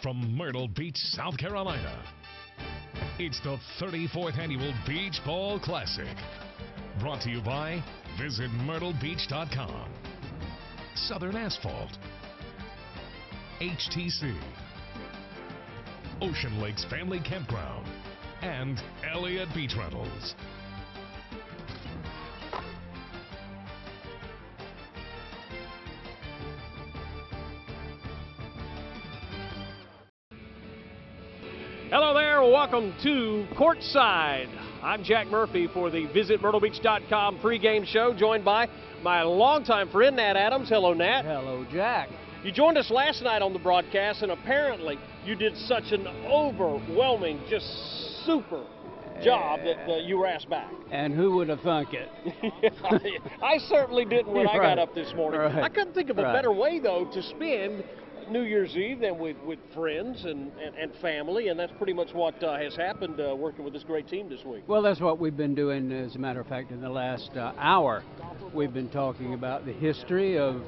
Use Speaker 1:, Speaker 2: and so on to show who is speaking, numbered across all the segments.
Speaker 1: from Myrtle Beach, South Carolina. It's the 34th Annual Beach Ball Classic. Brought to you by VisitMyrtleBeach.com, Southern Asphalt, HTC, Ocean Lakes Family Campground, and Elliott Beach Rentals.
Speaker 2: Hello there, welcome to Courtside. I'm Jack Murphy for the VisitMyrtleBeach.com pregame show, joined by my longtime friend, Nat Adams. Hello, Nat.
Speaker 3: Hello, Jack.
Speaker 2: You joined us last night on the broadcast, and apparently you did such an overwhelming, just super job that you were asked back.
Speaker 3: And who would have thunk it?
Speaker 2: I certainly didn't when I
Speaker 3: Right.
Speaker 2: got up this morning.
Speaker 3: Right.
Speaker 2: I couldn't think of a better way, though, to spend New Year's Eve than with friends and family, and that's pretty much what has happened working with this great team this week.
Speaker 3: Well, that's what we've been doing, as a matter of fact, in the last hour. We've been talking about the history of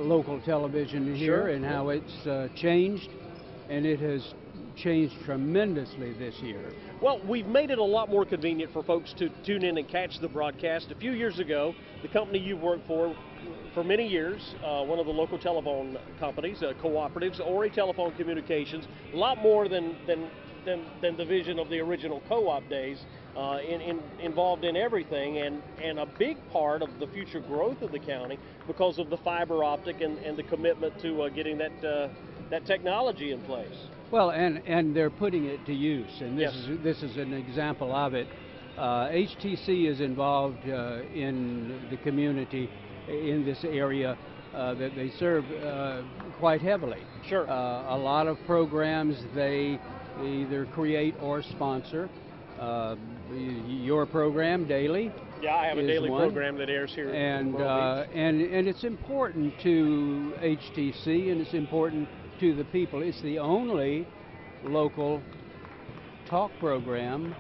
Speaker 3: local television here and how it's changed, and it has changed tremendously this year.
Speaker 2: Well, we've made it a lot more convenient for folks to tune in and catch the broadcast. A few years ago, the company you've worked for many years, one of the local telephone companies, cooperatives, Ori Telephone Communications, a lot more than the vision of the original co-op days, involved in everything, and a big part of the future growth of the county because of the fiber optic and the commitment to getting that technology in place.
Speaker 3: Well, and they're putting it to use, and this is an example of it. HTC is involved in the community in this area that they serve quite heavily.
Speaker 2: Sure.
Speaker 3: A lot of programs they either create or sponsor. Your program, Daily.
Speaker 2: Yeah, I have a daily
Speaker 3: one.
Speaker 2: program that airs here.
Speaker 3: And it's important to HTC, and it's important to the people. It's the only local talk program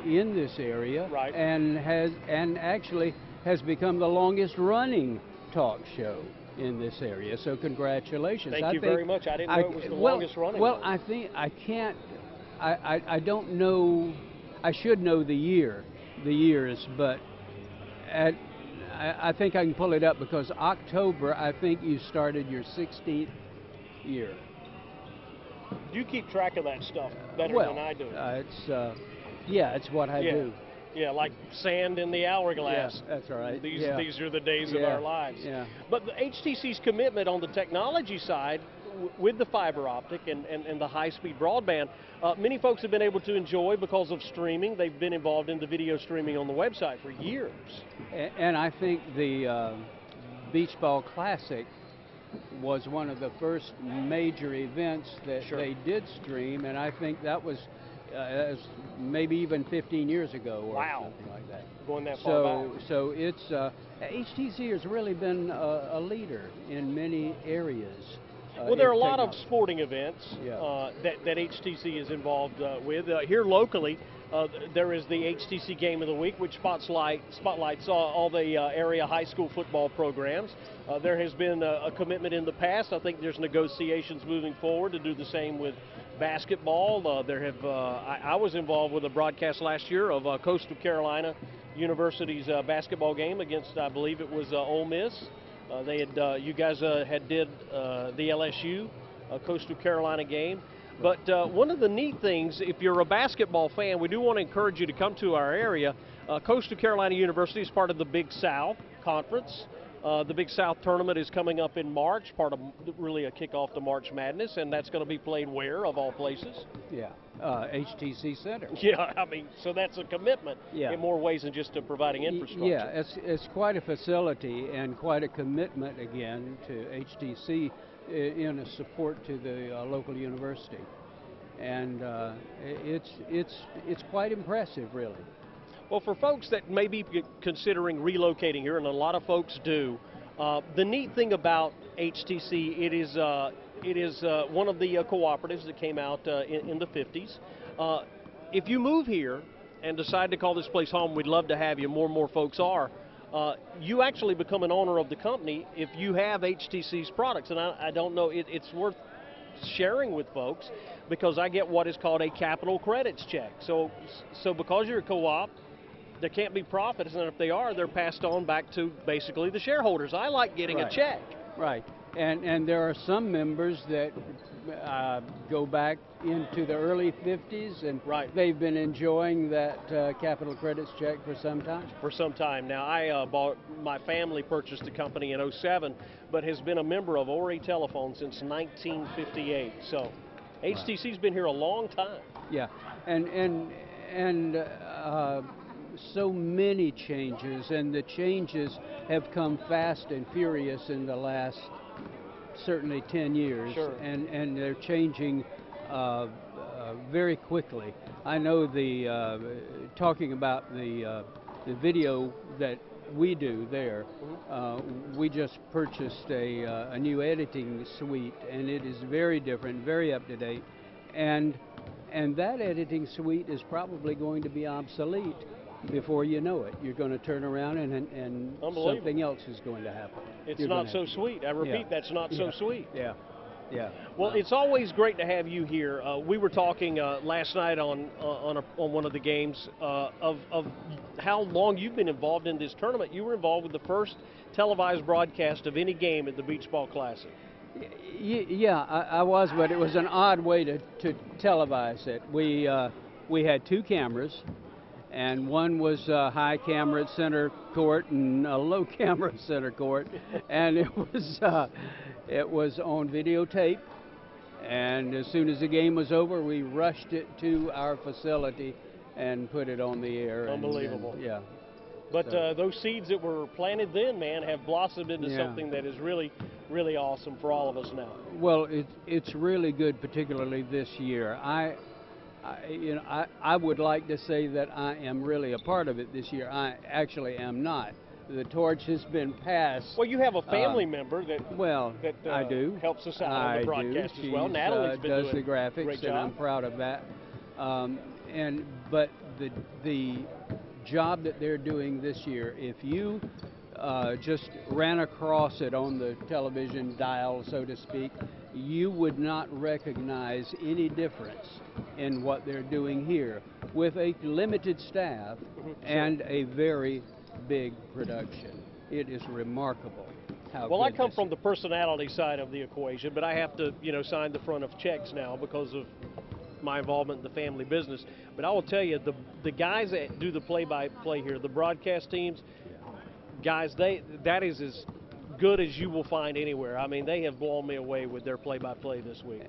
Speaker 3: in this area,
Speaker 2: right.
Speaker 3: and actually has become the longest running talk show in this area. So congratulations.
Speaker 2: Thank you very much. I didn't know it was the longest running.
Speaker 3: Well, I think I can't. I don't know. I should know the years, but I think I can pull it up because October, I think you started your 16th year.
Speaker 2: You keep track of that stuff better than I do.
Speaker 3: It's what I do.
Speaker 2: Yeah, like sand in the hourglass.
Speaker 3: Yeah, that's right.
Speaker 2: These are the days of our lives.
Speaker 3: Yeah.
Speaker 2: But the HTC's commitment on the technology side, with the fiber optic and the high-speed broadband, many folks have been able to enjoy because of streaming. They've been involved in the video streaming on the website for years.
Speaker 3: And I think the Beach Ball Classic was one of the first major events that they did stream, and I think that was maybe even 15 years ago or something like that.
Speaker 2: Going that far back.
Speaker 3: So it's HTC has really been a leader in many areas.
Speaker 2: Well, there are a lot of sporting events that HTC is involved with. Here locally, there is the HTC Game of the Week, which spotlights all the area high school football programs. There has been a commitment in the past. I think there's negotiations moving forward to do the same with basketball. I was involved with a broadcast last year of Coastal Carolina University's basketball game against, I believe it was Ole Miss. You guys had did the LSU Coastal Carolina game. But one of the neat things, if you're a basketball fan, we do want to encourage you to come to our area. Coastal Carolina University is part of the Big South Conference. The Big South tournament is coming up in March, part of really a kickoff to March Madness, and that's going to be played where, of all places?
Speaker 3: Yeah, HTC Center.
Speaker 2: Yeah, I mean, so that's a commitment in more ways than just to providing infrastructure.
Speaker 3: Yeah, it's quite a facility and quite a commitment, again, to HTC in a support to the local university. And it's quite impressive, really.
Speaker 2: Well, for folks that may be considering relocating here, and a lot of folks do, the neat thing about HTC, it is one of the cooperatives that came out in the 50s. If you move here and decide to call this place home, we'd love to have you. More and more folks are. You actually become an owner of the company if you have HTC's products, and I don't know, it's worth sharing with folks because I get what is called a capital credits check. So because you're a co-op, there can't be profits, and if they are, they're passed on back to basically the shareholders. I like getting a check.
Speaker 3: Right. And there are some members that go back into the early 50s, and they've been enjoying that capital credits check for some time. For some time.
Speaker 2: Now, my family purchased the company in '07, but has been a member of Ori Telephone since 1958. So HTC's been here a long time. Yeah, and so many changes, and the changes have come fast and furious in the last certainly 10 years, and they're changing very quickly. I know talking about the video that we do there, we just purchased a new editing suite, and it is very different, very up to date, and that editing suite is probably going to be obsolete before you know it. You're going to turn around and something else is going to happen. It's not so sweet. I repeat, that's not so sweet. Yeah. Well, it's always great to have you here. We were talking last night on one of the games of how long you've been involved in this tournament. You were involved with the first televised broadcast of any game at the Beach Ball Classic. Yeah, I was, but it was an odd way to televise it. We had two cameras, and one was a high camera at center court and a low camera at center court, and it was on videotape. And as soon as the game was over, we rushed it to our facility and put it on the air. Unbelievable. Yeah. But those seeds that were planted then, man, have blossomed into something that is really, really awesome for all of us now. Well, it's really good, particularly this year. I would like to say that I am really a part of it this year. I actually am not. The torch has been passed. Well, you have a family member that I do helps us out on the broadcast as well. Natalie's been does the graphics, great job. And I'm proud of that. But the job that they're doing this year, if you just ran across it on the television dial, so to speak, you would not recognize any difference in what they're doing here with a limited staff and a very big production. It is remarkable how well, I come from the personality side of the equation, but I have to, sign the front of checks now because of my involvement in the family business. But I will tell you, the guys that do the play-by-play here, the broadcast teams, guys, that is as good as you will find anywhere. I mean, they have blown me away with their play-by-play this week.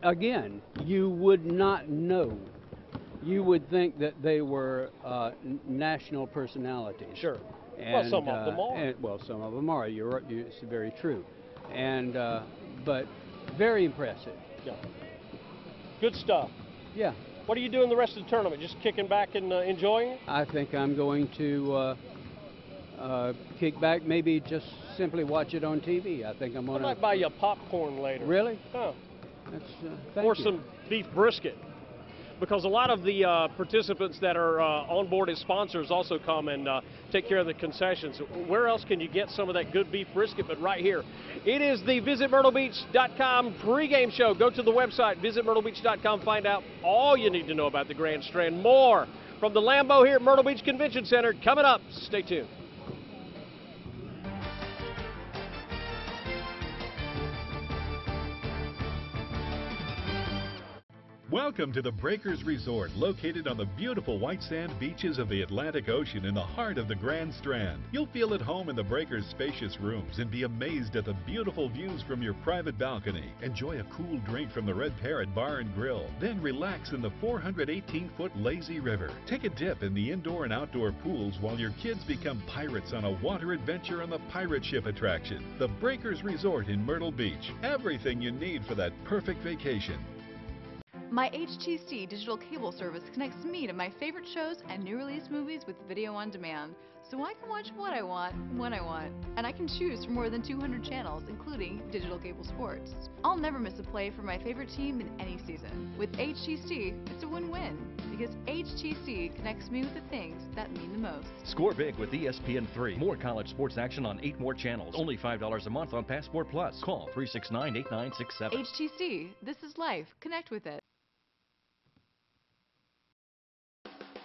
Speaker 2: Again, you would not know. You would think that they were national personalities. Sure. And, some of them are. Some of them are. It's very true. But very impressive. Yeah. Good stuff. Yeah. What are you doing the rest of the tournament? Just kicking back and enjoying it? I think I'm going to kick back, maybe just simply watch it on TV. I think I'm going to... I might buy you popcorn later. Really? Oh. Or some beef brisket. Because a lot of the participants that are on board as sponsors also come and take care of the concessions. Where else can you get some of that good beef brisket but right here? It is the VisitMyrtleBeach.com pregame show. Go to the website, VisitMyrtleBeach.com, find out all you need to know about the Grand Strand. More from the Lambeau here at Myrtle Beach Convention Center coming up. Stay tuned.
Speaker 4: Welcome to the Breakers Resort, located on the beautiful white sand beaches of the Atlantic Ocean in the heart of the Grand Strand. You'll feel at home in the Breakers' spacious rooms and be amazed at the beautiful views from your private balcony. Enjoy a cool drink from the Red Parrot Bar and Grill, then relax in the 418-foot lazy river. Take a dip in the indoor and outdoor pools while your kids become pirates on a water adventure on the pirate ship attraction. The Breakers Resort in Myrtle Beach. Everything you need for that perfect vacation.
Speaker 5: My HTC digital cable service connects me to my favorite shows and new release movies with video on demand. So I can watch what I want, when I want. And I can choose from more than 200 channels, including digital cable sports. I'll never miss a play for my favorite team in any season. With HTC, it's a win-win, because HTC connects me with the things that mean the most.
Speaker 6: Score big with ESPN3. More college sports action on 8 more channels. Only $5 a month on Passport Plus. Call 369-8967.
Speaker 5: HTC, this is life. Connect with it.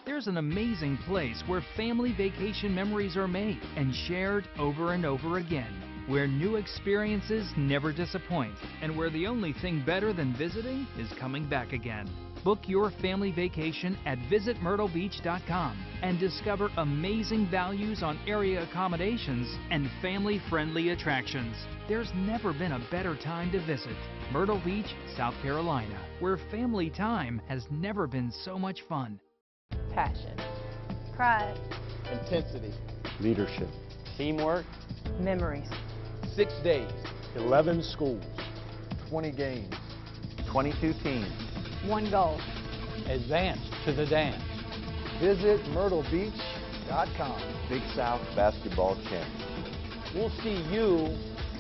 Speaker 7: There's an amazing place where family vacation memories are made and shared over and over again, where new experiences never disappoint, and where the only thing better than visiting is coming back again. Book your family vacation at visitmyrtlebeach.com and discover amazing values on area accommodations and family-friendly attractions. There's never been a better time to visit Myrtle Beach, South Carolina, where family time has never been so much fun.
Speaker 8: Passion, pride,
Speaker 9: intensity,
Speaker 10: leadership,
Speaker 9: teamwork,
Speaker 8: memories.
Speaker 9: 6 days,
Speaker 10: 11 schools, 20 games,
Speaker 9: 22 teams.
Speaker 8: One goal.
Speaker 9: Advance to the dance.
Speaker 10: Visit myrtlebeach.com.
Speaker 11: Big South basketball champion.
Speaker 9: We'll see you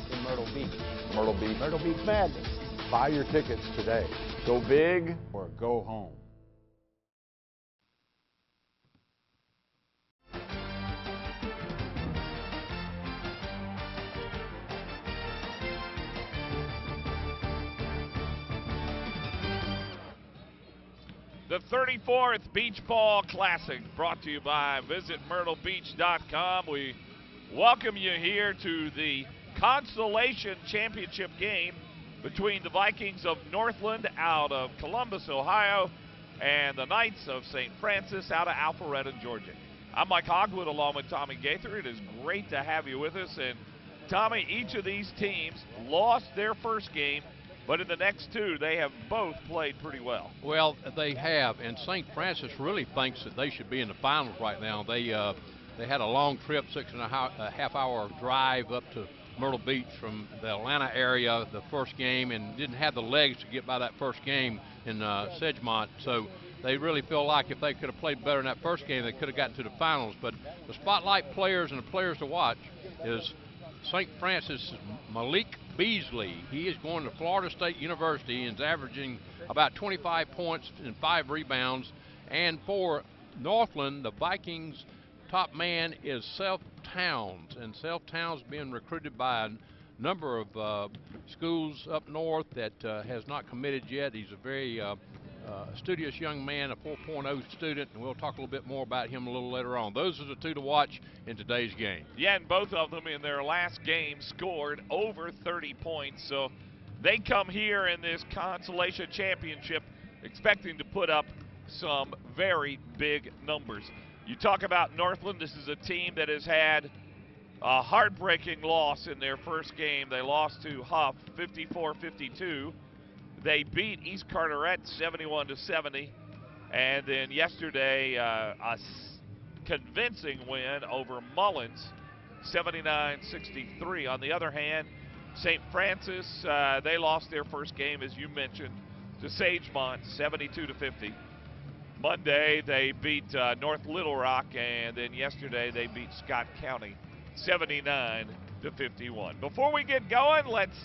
Speaker 9: in Myrtle Beach.
Speaker 11: Myrtle Beach.
Speaker 10: Myrtle Beach Madness. Buy your tickets today.
Speaker 11: Go big
Speaker 10: or go home.
Speaker 12: The 34th Beach Ball Classic, brought to you by visitmyrtlebeach.com. We welcome you here to the Consolation Championship game between the Vikings of Northland out of Columbus, Ohio, and the Knights of St. Francis out of Alpharetta, Georgia. I'm Mike Hogwood along with Tommy Gaither. It is great to have you with us. And Tommy, each of these teams lost their first game, but in the next two, they have both played pretty well.
Speaker 13: Well, they have, and St. Francis really thinks that they should be in the finals right now. They had a long trip, 6.5 hour drive up to Myrtle Beach from the Atlanta area the first game, and didn't have the legs to get by that first game in Sedgemont. So they really feel like if they could have played better in that first game, they could have gotten to the finals. But the spotlight players and the players to watch is St. Francis' Malik Beasley. He is going to Florida State University and is averaging about 25 points and 5 rebounds. And for Northland, the Vikings' top man is Self Towns, and Self Towns being recruited by a number of schools up north that has not committed yet. He's a very studious young man, a 4.0 student, and we'll talk a little bit more about him a little later on. Those are the two to watch in today's game.
Speaker 12: Yeah, and both of them in their last game scored over 30 points, so they come here in this Consolation Championship expecting to put up some very big numbers. You talk about Northland, this is a team that has had a heartbreaking loss in their first game. They lost to Huff 54-52. They beat East Carteret 71-70, and then yesterday a convincing win over Mullins 79-63. On the other hand, St. Francis, they lost their first game, as you mentioned, to Sagemont 72-50. Monday they beat North Little Rock, and then yesterday they beat Scott County 79-51. Before we get going, let's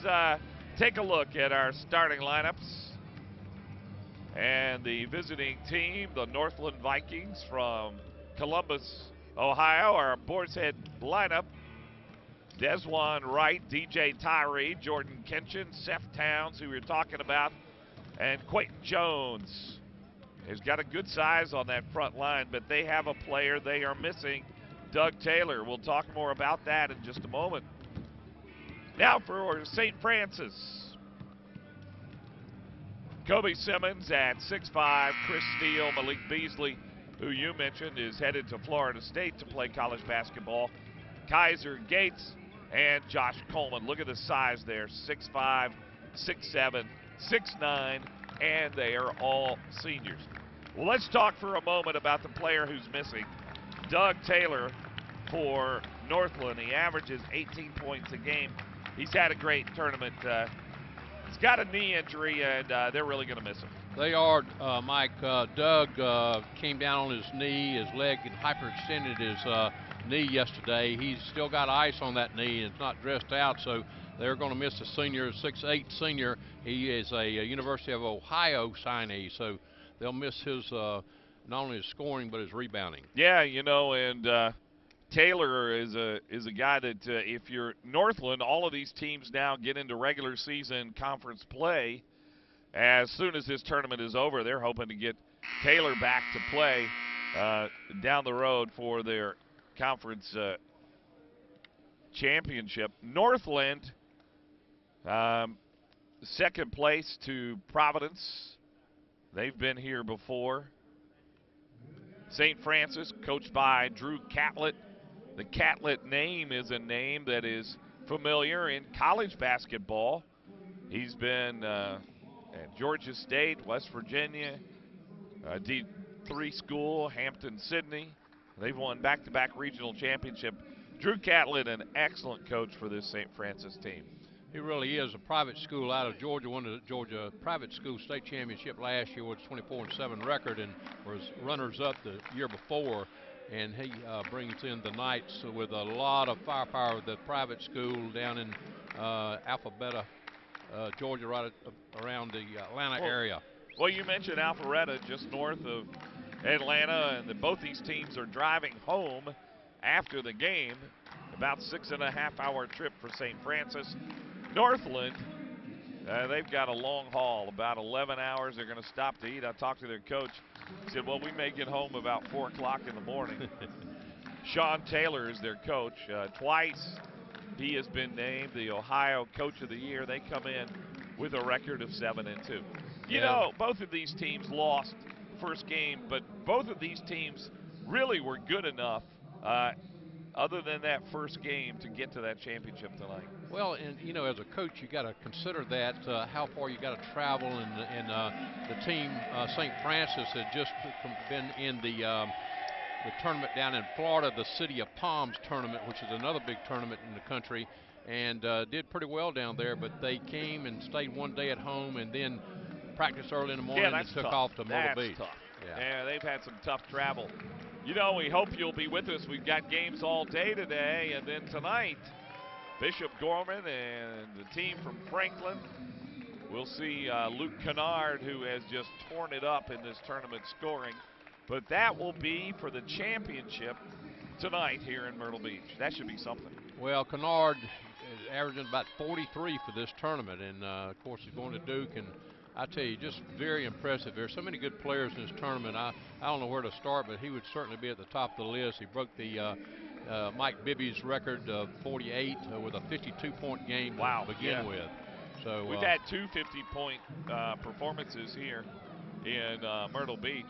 Speaker 12: take a look at our starting lineups. And the visiting team, the Northland Vikings from Columbus, Ohio, our Boar's Head lineup. Desjuan Wright, DJ Tyree, Jordan Kenshin, Seth Towns, who we were talking about, and Quayton Jones. He's got a good size on that front line, but they have a player they are missing, Doug Taylor. We'll talk more about that in just a moment. Now for St. Francis. Kobe Simmons at 6'5", Chris Steele, Malik Beasley, who you mentioned is headed to Florida State to play college basketball, Kaiser Gates, and Josh Coleman. Look at the size there, 6'5", 6'7", 6'9", and they are all seniors. Well, let's talk for a moment about the player who's missing, Doug Taylor for Northland. He averages 18 points a game. He's had a great tournament. He's got a knee injury, and they're really going to miss him.
Speaker 13: They are, Mike. Doug came down on his knee, his leg, and hyperextended his knee yesterday. He's still got ice on that knee. It's not dressed out, so they're going to miss the senior, 6'8" senior. He is a University of Ohio signee, so they'll miss his not only his scoring but his rebounding.
Speaker 12: Yeah, you know, and Taylor is a guy that if you're Northland, all of these teams now get into regular season conference play. As soon as this tournament is over, they're hoping to get Taylor back to play down the road for their conference championship. Northland, second place to Providence. They've been here before. St. Francis, coached by Drew Catlett. The Catlett name is a name that is familiar in college basketball. He's been at Georgia State, West Virginia, D3 school, Hampton-Sydney. They've won back-to-back regional championship. Drew Catlett, an excellent coach for this St. Francis team.
Speaker 13: He really is. A private school out of Georgia, won the Georgia private school state championship last year with a 24-7 record and was runners-up the year before. And he brings in the Knights with a lot of firepower. The private school down in Alphabetta, Georgia, right around the Atlanta area.
Speaker 12: Well, you mentioned Alpharetta, just north of Atlanta, and both these teams are driving home after the game. About 6.5-hour trip for St. Francis. Northland, they've got a long haul, about 11 hours. They're going to stop to eat. I talked to their coach. He said, well, we may get home about 4 o'clock in the morning. Sean Taylor is their coach. Twice he has been named the Ohio Coach of the Year. They come in with a record of 7-2. You know, both of these teams lost first game, but both of these teams really were good enough other than that first game to get to that championship tonight.
Speaker 13: Well, and you know, as a coach, you got to consider that how far you got to travel, and the team St. Francis had just been in the tournament down in Florida, the City of Palms tournament, which is another big tournament in the country, and did pretty well down there. But they came and stayed one day at home, and then practiced early in the morning and took off to Myrtle Beach.
Speaker 12: Tough. Yeah, they've had some tough travel. You know, we hope you'll be with us. We've got games all day today, and then tonight, Bishop Gorman and the team from Franklin. We'll see Luke Kennard, who has just torn it up in this tournament scoring. But that will be for the championship tonight here in Myrtle Beach. That should be something.
Speaker 13: Well, Kennard is averaging about 43 for this tournament, and of course he's going to Duke, and I tell you, just very impressive. There's so many good players in this tournament. I don't know where to start, but he would certainly be at the top of the list. He broke the Mike Bibby's record of 48 with a 52-point game to begin with. So
Speaker 12: we've had 2 50-point performances here in Myrtle Beach.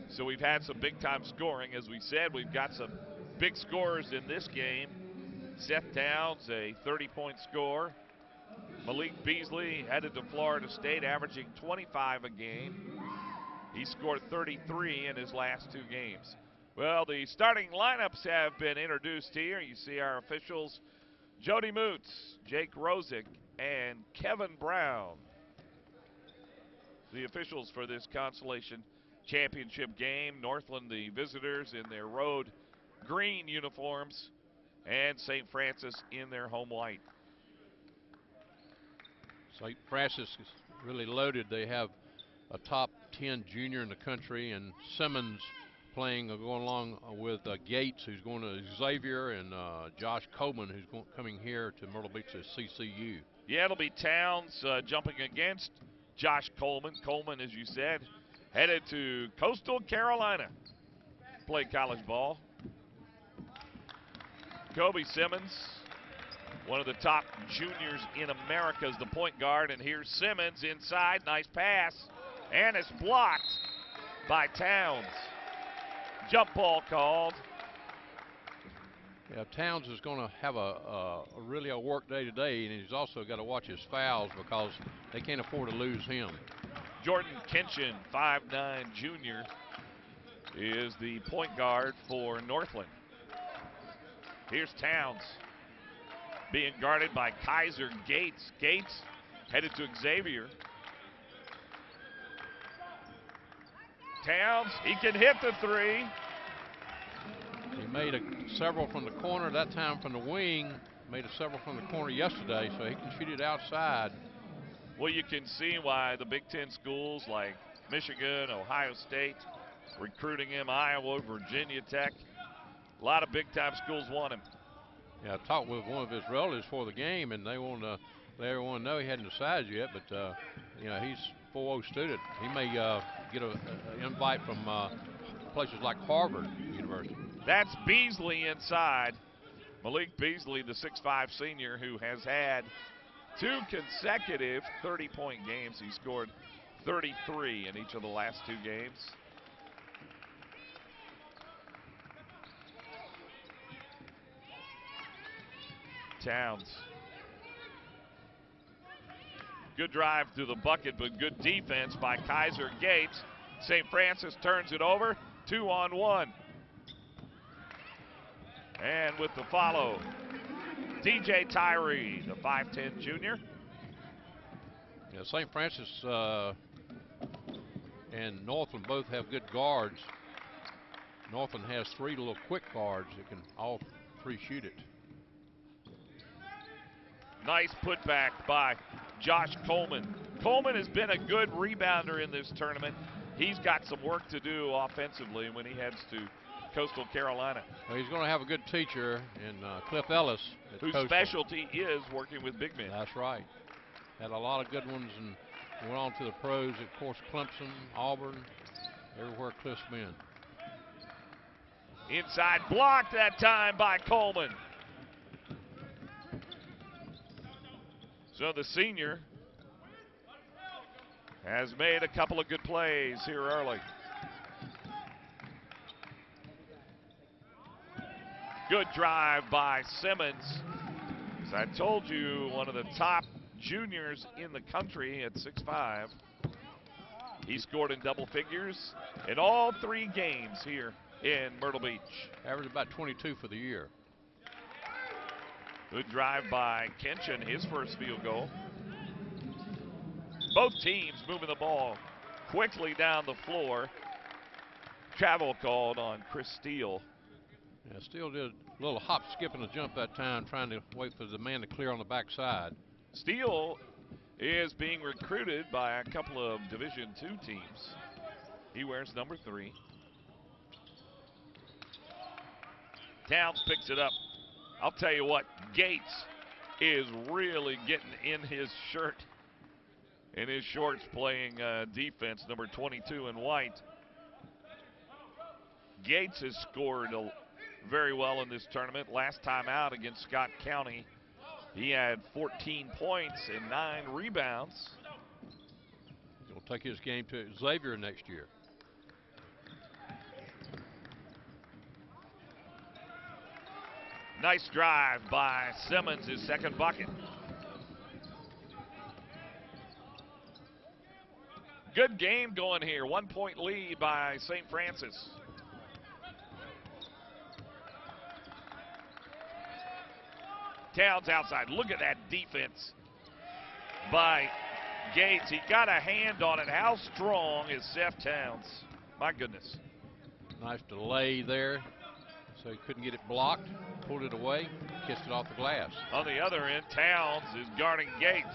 Speaker 12: So we've had some big-time scoring. As we said, we've got some big scorers in this game. Seth Downs, a 30-point score. Malik Beasley headed to Florida State, averaging 25 a game. He scored 33 in his last 2 games. Well, the starting lineups have been introduced here. You see our officials, Jody Moots, Jake Rosick, and Kevin Brown. The officials for this Consolation Championship game. Northland, the visitors, in their road green uniforms, and St. Francis in their home white.
Speaker 13: St. Francis is really loaded. They have a top 10 junior in the country, and Simmons going along with Gates, who's going to Xavier, and Josh Coleman, who's coming here to Myrtle Beach to CCU.
Speaker 12: Yeah, it'll be Towns jumping against Josh Coleman. Coleman, as you said, headed to Coastal Carolina, play college ball. Kobe Simmons, one of the top juniors in America, is the point guard, and here's Simmons inside. Nice pass, and it's blocked by Towns. Jump ball called.
Speaker 13: Yeah, Towns is going to have really a work day today, and he's also got to watch his fouls because they can't afford to lose him.
Speaker 12: Jordan Kinchin, 5'9" junior, is the point guard for Northland. Here's Towns being guarded by Kaiser Gates. Gates headed to Xavier. Towns, he can hit the three.
Speaker 13: He made several from the corner, that time from the wing. Made several from the corner yesterday, so he can shoot it outside.
Speaker 12: Well, you can see why the Big Ten schools like Michigan, Ohio State, recruiting him, Iowa, Virginia Tech. A lot of big-time schools want him.
Speaker 13: Yeah, I talked with one of his relatives for the game, and they want to know he hadn't decided yet, but you know, he's 4.0 student. He may get an invite from places like Harvard University.
Speaker 12: That's Beasley inside. Malik Beasley, the 6'5 senior, who has had 2 consecutive 30-point games. He scored 33 in each of the last 2 games. Towns. Good drive to the bucket, but good defense by Kaiser Gates. St. Francis turns it over, 2-on-1. And with the follow, DJ Tyree, the 5'10 junior.
Speaker 13: Yeah, St. Francis and Northland both have good guards. Northland has 3 little quick guards that can all 3 shoot it.
Speaker 12: Nice putback by Josh Coleman. Coleman has been a good rebounder in this tournament. He's got some work to do offensively when he heads to Coastal Carolina.
Speaker 13: Well, he's going to have a good teacher in Cliff Ellis.
Speaker 12: Whose specialty is working with big men.
Speaker 13: That's right. Had a lot of good ones and went on to the pros. Of course, Clemson, Auburn, everywhere Cliff's been.
Speaker 12: Inside blocked that time by Coleman. So the senior has made a couple of good plays here early. Good drive by Simmons. As I told you, one of the top juniors in the country at 6'5". He scored in double figures in all 3 games here in Myrtle Beach.
Speaker 13: Averaged about 22 for the year.
Speaker 12: Good drive by Kenshin, his first field goal. Both teams moving the ball quickly down the floor. Travel called on Chris Steele.
Speaker 13: Yeah, Steele did a little hop, skip, and a jump that time, trying to wait for the man to clear on the backside.
Speaker 12: Steele is being recruited by a couple of Division II teams. He wears number 3. Towns picks it up. I'll tell you what, Gates is really getting in his shirt, in his shorts, playing defense, number 22 in white. Gates has scored very well in this tournament. Last time out against Scott County, he had 14 points and 9 rebounds.
Speaker 13: He'll take his game to Xavier next year.
Speaker 12: Nice drive by Simmons, his second bucket. Good game going here. 1-point lead by St. Francis. Towns outside. Look at that defense by Gates. He got a hand on it. How strong is Seth Towns? My goodness.
Speaker 13: Nice delay there, so he couldn't get it blocked. Pulled it away, kissed it off the glass.
Speaker 12: On the other end, Towns is guarding Gates.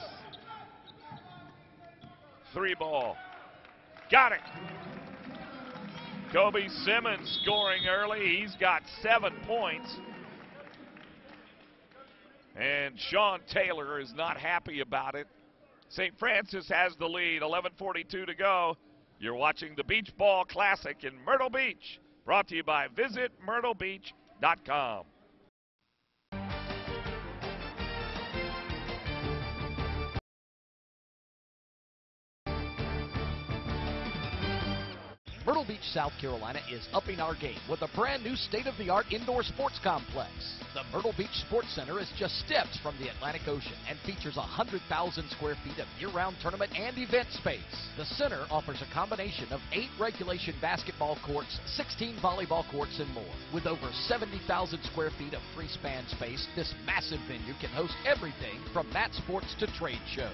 Speaker 12: 3 ball. Got it. Kobe Simmons scoring early. He's got 7 points. And Sean Taylor is not happy about it. St. Francis has the lead, 11:42 to go. You're watching the Beach Ball Classic in Myrtle Beach, brought to you by visitmyrtlebeach.com.
Speaker 14: Myrtle Beach, South Carolina is upping our game with a brand new state-of-the-art indoor sports complex. The Myrtle Beach Sports Center is just steps from the Atlantic Ocean and features 100,000 square feet of year-round tournament and event space. The center offers a combination of 8 regulation basketball courts, 16 volleyball courts, and more. With over 70,000 square feet of free span space, this massive venue can host everything from mat sports to trade shows.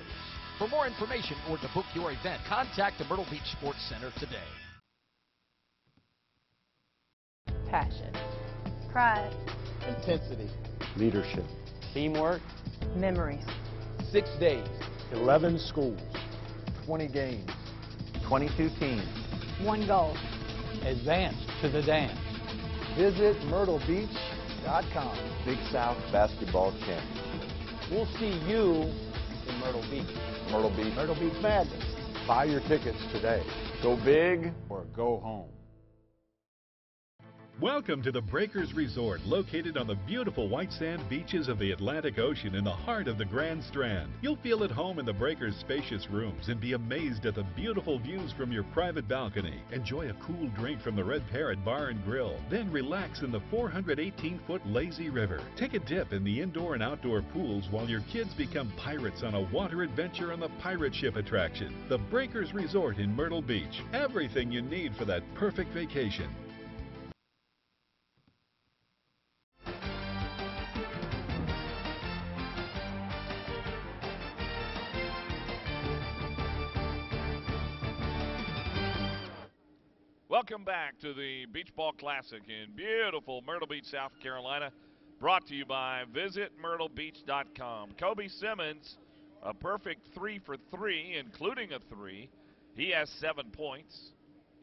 Speaker 14: For more information or to book your event, contact the Myrtle Beach Sports Center today.
Speaker 8: passion, pride,
Speaker 9: intensity,
Speaker 10: leadership,
Speaker 9: teamwork,
Speaker 8: memories.
Speaker 9: 6 days,
Speaker 10: 11 schools, 20 games,
Speaker 11: 22 teams.
Speaker 8: One goal.
Speaker 9: advance to the dance.
Speaker 10: Visit MyrtleBeach.com.
Speaker 11: Big South Basketball Championship.
Speaker 9: We'll see you in Myrtle Beach.
Speaker 11: Myrtle Beach.
Speaker 10: Myrtle Beach Madness. Buy your tickets today.
Speaker 11: Go big.
Speaker 10: Or go home.
Speaker 4: Welcome to the Breakers Resort, located on the beautiful white sand beaches of the Atlantic Ocean in the heart of the Grand Strand. You'll feel at home in the Breakers' spacious rooms and be amazed at the beautiful views from your private balcony. Enjoy a cool drink from the Red Parrot Bar and Grill, then relax in the 418-foot lazy river. Take a dip in the indoor and outdoor pools while your kids become pirates on a water adventure on the pirate ship attraction. The Breakers Resort in Myrtle Beach. Everything you need for that perfect vacation.
Speaker 12: Welcome back to the Beach Ball Classic in beautiful Myrtle Beach, South Carolina. Brought to you by VisitMyrtleBeach.com. Kobe Simmons, a perfect 3 for 3, including a 3. He has 7 points.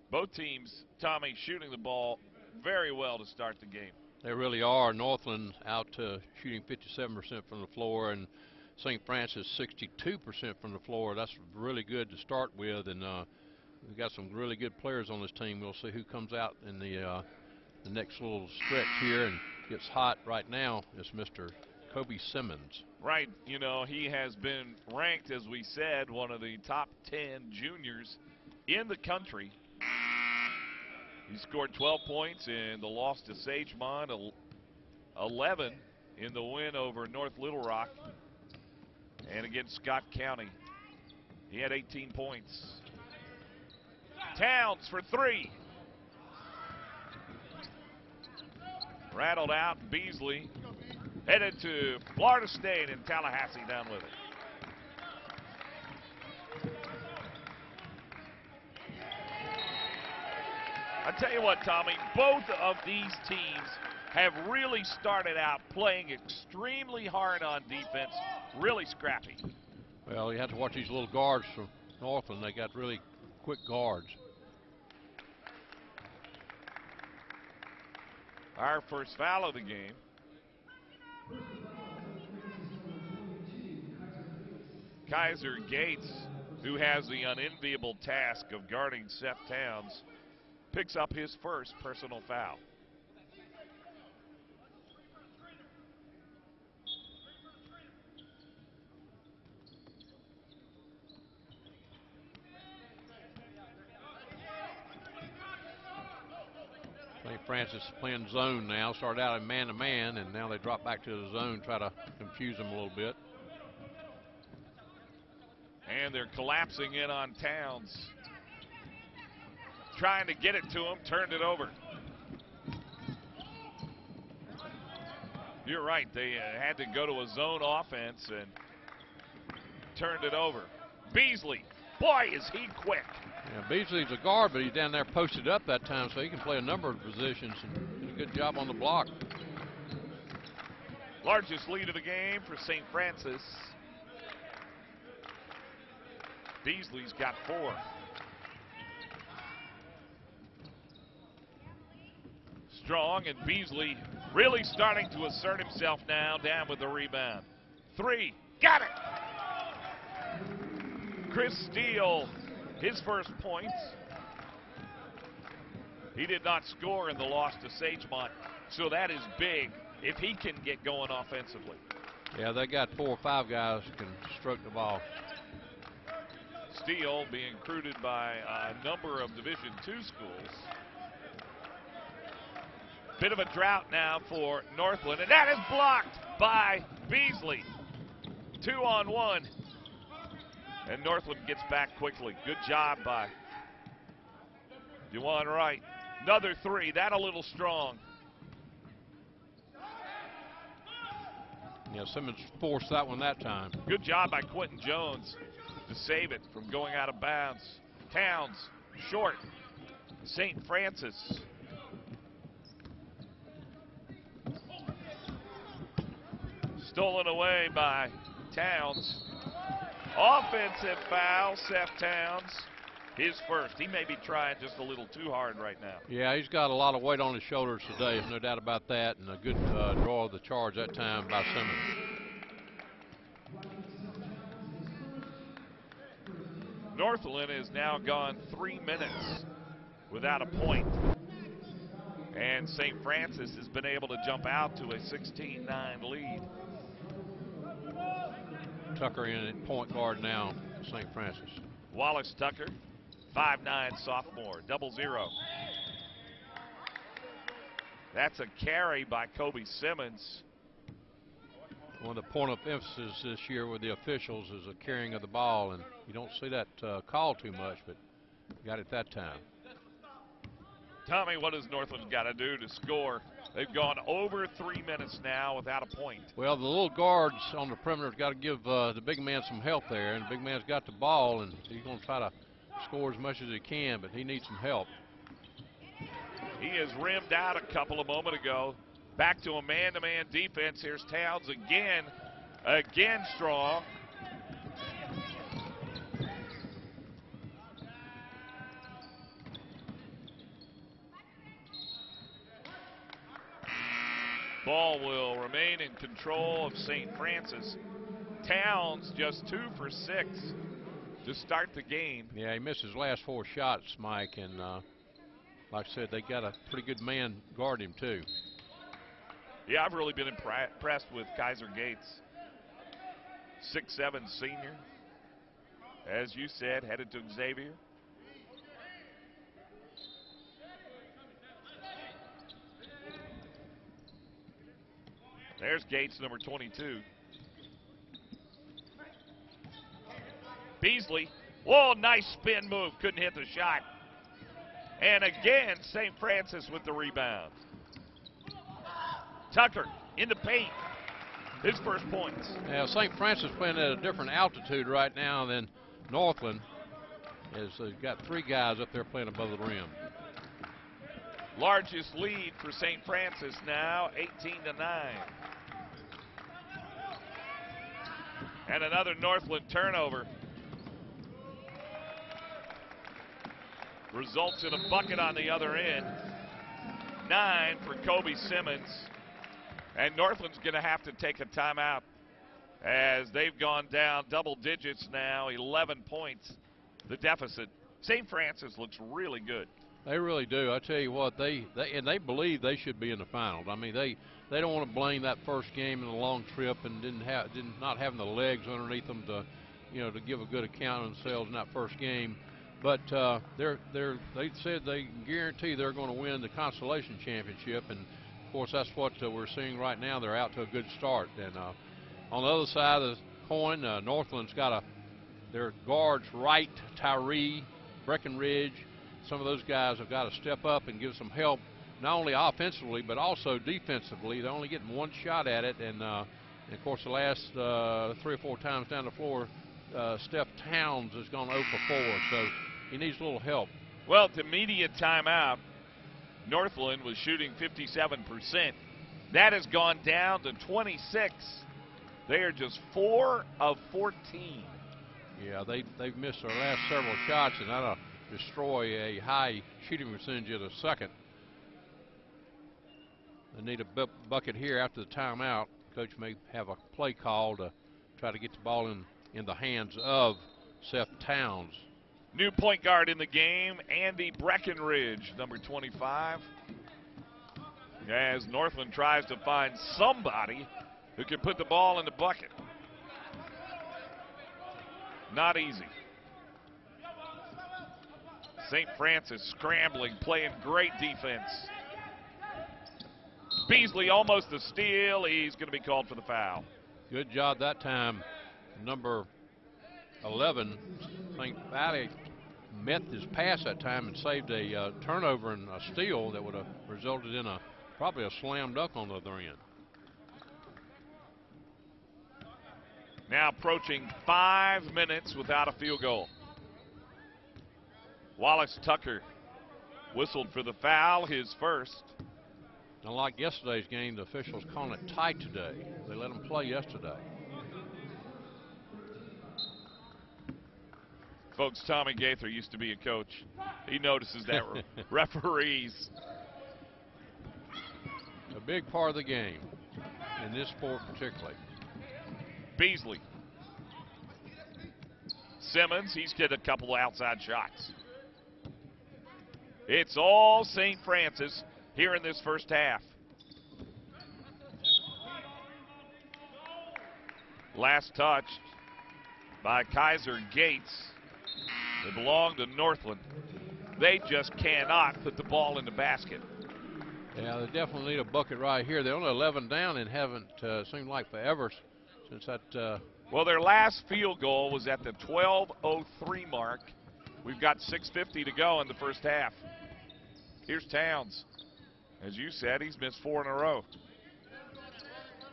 Speaker 12: Both teams, Tommy, shooting the ball very well to start the game.
Speaker 13: They really are. Northland out shooting 57% from the floor, and St. Francis 62% from the floor. That's really good to start with, and we've got some really good players on this team. We'll see who comes out in the next little stretch here and gets hot right now. Is Mr. Kobe Simmons.
Speaker 12: Right. You know, he has been ranked, as we said, one of the top 10 juniors in the country. He scored 12 points in the loss to Sagemont, 11 in the win over North Little Rock, and against Scott County. He had 18 points. Towns for 3. Rattled out. Beasley headed to Florida State, and Tallahassee down with it. I tell you what, Tommy, both of these teams have really started out playing extremely hard on defense, really scrappy.
Speaker 13: Well, you have to watch these little guards from Northland. They got really quick guards.
Speaker 12: Our first foul of the game. Kaiser Gates, who has the unenviable task of guarding Seth Towns, picks up his first personal foul.
Speaker 13: St. Francis playing zone now. Started out in man-to-man, and now they drop back to the zone, try to confuse them a little bit.
Speaker 12: And they're collapsing in on Towns. Trying to get it to him, turned it over. You're right, they had to go to a zone offense and turned it over. Beasley, boy, is he quick.
Speaker 13: Yeah, Beasley's a guard, but he's down there posted up that time, so he can play a number of positions and did a good job on the block.
Speaker 12: Largest lead of the game for St. Francis. Beasley's got 4. Strong, and Beasley really starting to assert himself now, down with the rebound. 3, got it! Chris Steele, his first points. He did not score in the loss to Sagemont, so that is big if he can get going offensively.
Speaker 13: Yeah, they got 4 or 5 guys who can stroke the ball.
Speaker 12: Steele being recruited by a number of Division II schools. Bit of a drought now for Northland, and that is blocked by Beasley. 2-on-1. And Northland gets back quickly. Good job by Dewan Wright. Another 3. That a little strong.
Speaker 13: Yeah, Simmons forced that one that time.
Speaker 12: Good job by Quentin Jones to save it from going out of bounds. Towns, short. St. Francis Stolen away by Towns. Offensive foul, Seth Towns. His first. He may be trying just a little too hard right now.
Speaker 13: Yeah, he's got a lot of weight on his shoulders today, no doubt about that, and a good draw of the charge that time by Simmons.
Speaker 12: Northland has now gone 3 minutes without a point. And St. Francis has been able to jump out to a 16-9 lead.
Speaker 13: Tucker in at point guard now, St. Francis.
Speaker 12: Wallace Tucker, 5'9" sophomore, 0-0. That's a carry by Kobe Simmons.
Speaker 13: One of the point of emphasis this year with the officials is the carrying of the ball, and you don't see that call too much, but got it that time.
Speaker 12: Tommy, what does Northland got to do to score? They've gone over 3 minutes now without a point.
Speaker 13: Well, the little guards on the perimeter have got to give the big man some help there, and the big man's got the ball, and he's going to try to score as much as he can, but he needs some help.
Speaker 12: He is rimmed out a couple of moments ago. Back to a man-to-man defense. Here's Towns again strong. Ball will remain in control of St. Francis. Towns just 2 for 6 to start the game.
Speaker 13: Yeah, he missed his last 4 shots, Mike, and like I said, they got a pretty good man guarding him too.
Speaker 12: Yeah, I've really been impressed with Kaiser Gates. 6'7" senior. As you said, headed to Xavier. There's Gates, number 22. Beasley. Whoa, nice spin move. Couldn't hit the shot. And again, St. Francis with the rebound. Tucker in the paint. His first points.
Speaker 13: Yeah, St. Francis playing at a different altitude right now than Northland. As they've got 3 guys up there playing above the rim.
Speaker 12: Largest lead for St. Francis now, 18-9. And another Northland turnover. Results in a bucket on the other end. 9 for Kobe Simmons. And Northland's going to have to take a timeout as they've gone down double digits now, 11 points, the deficit. St. Francis looks really good.
Speaker 13: They really do. I tell you what, they believe they should be in the finals. I mean, they don't want to blame that first game in the long trip and not having the legs underneath them to, to give a good account of themselves in that first game. But they said they guarantee they're going to win the consolation championship, and of course that's what we're seeing right now. They're out to a good start. And on the other side of the coin, Northland's got their guards, Wright, Tyree, Breckenridge. Some of those guys have got to step up and give some help, not only offensively but also defensively. They're only getting 1 shot at it, and of course the last 3 or 4 times down the floor, Steph Towns has gone 0 for 4, so he needs a little help.
Speaker 12: Well, at the immediate timeout, Northland was shooting 57%. That has gone down to 26. They are just 4 of 14. Yeah,
Speaker 13: they've missed their last several shots, and that'll destroy a high shooting percentage in a second. They need a bucket here after the timeout. Coach may have a play call to try to get the ball in the hands of Seth Towns.
Speaker 12: New point guard in the game, Andy Breckenridge, number 25. As Northland tries to find somebody who can put the ball in the bucket. Not easy. St. Francis scrambling, playing great defense. Beasley almost a steal. He's going to be called for the foul.
Speaker 13: Good job that time. Number 11, St. Valley, met his pass that time and saved a turnover and a steal that would have resulted in probably a slam dunk on the other end.
Speaker 12: Now approaching 5 minutes without a field goal. Wallace Tucker whistled for the foul, his first.
Speaker 13: Unlike yesterday's game, the officials calling it tight today. They let them play yesterday.
Speaker 12: Folks, Tommy Gaither used to be a coach. He notices that referees.
Speaker 13: A big part of the game, in this sport particularly.
Speaker 12: Beasley. Simmons, he's hit a couple of outside shots. It's all St. Francis here in this first half. Last touched by Kaiser Gates. They belong to Northland. They just cannot put the ball in the basket.
Speaker 13: Yeah, they definitely need a bucket right here. They're only 11 down and haven't seemed like forever since that.
Speaker 12: Well, their last field goal was at the 12:03 mark. We've got 6:50 to go in the first half. Here's Towns. As you said, he's missed 4 in a row.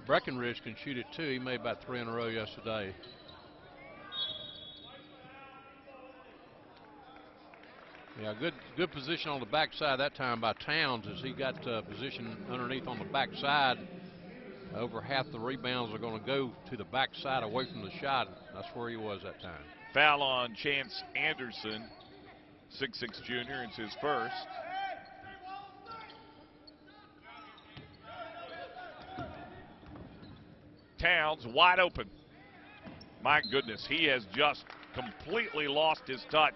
Speaker 13: Breckenridge can shoot it too. He made about 3 in a row yesterday. Yeah, good position on the backside that time by Towns as he got position underneath on the backside. Over half the rebounds are going to go to the backside away from the shot. That's where he was that time.
Speaker 12: Foul on Chance Anderson, 6'6" junior. It's his first. Towns wide open. My goodness, he has just completely lost his touch.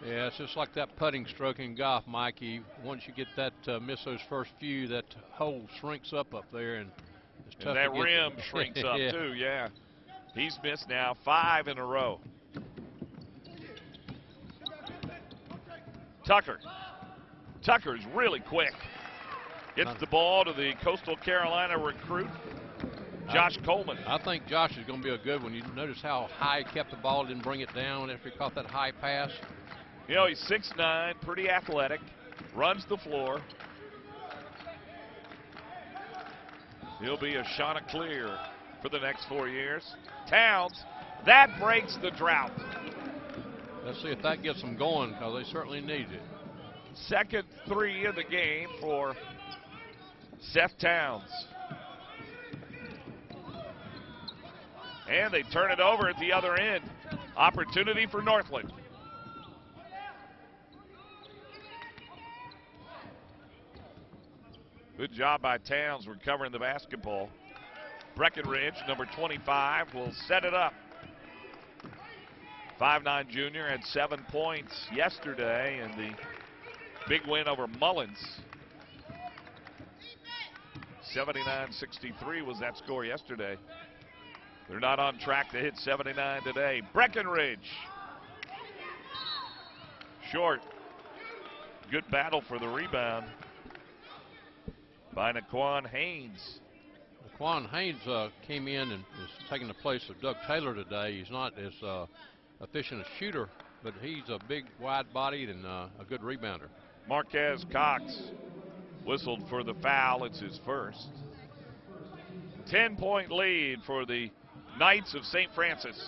Speaker 13: Yeah, it's just like that putting stroke in golf, Mikey. Once you get that miss those first few, that hole shrinks up there, and it's tough.
Speaker 12: And that
Speaker 13: to get
Speaker 12: rim
Speaker 13: to.
Speaker 12: shrinks up
Speaker 13: yeah.
Speaker 12: too. Yeah, he's missed now 5 in a row. Tucker's really quick. Gets the ball to the Coastal Carolina recruit, Josh Coleman.
Speaker 13: I think Josh is going to be a good one. You notice how high he kept the ball, didn't bring it down after he caught that high pass.
Speaker 12: You know, he's 6'9", pretty athletic, runs the floor. He'll be a Chanticleer for the next 4 years. Towns, that breaks the drought.
Speaker 13: Let's see if that gets them going, because they certainly need it.
Speaker 12: Second 3 of the game for Seth Towns. And they turn it over at the other end. Opportunity for Northland. Good job by Towns recovering the basketball. Breckenridge, number 25, will set it up. 5'9" junior had 7 points yesterday in the big win over Mullins. 79-63 was that score yesterday. They're not on track to hit 79 today. Breckenridge. Short. Good battle for the rebound by Naquan Haynes.
Speaker 13: Naquan Haynes came in and is taking the place of Doug Taylor today. He's not as efficient a shooter, but he's a big, wide-bodied and a good rebounder.
Speaker 12: Marquez Cox whistled for the foul. It's his first. 10-point lead for the Knights of St. Francis.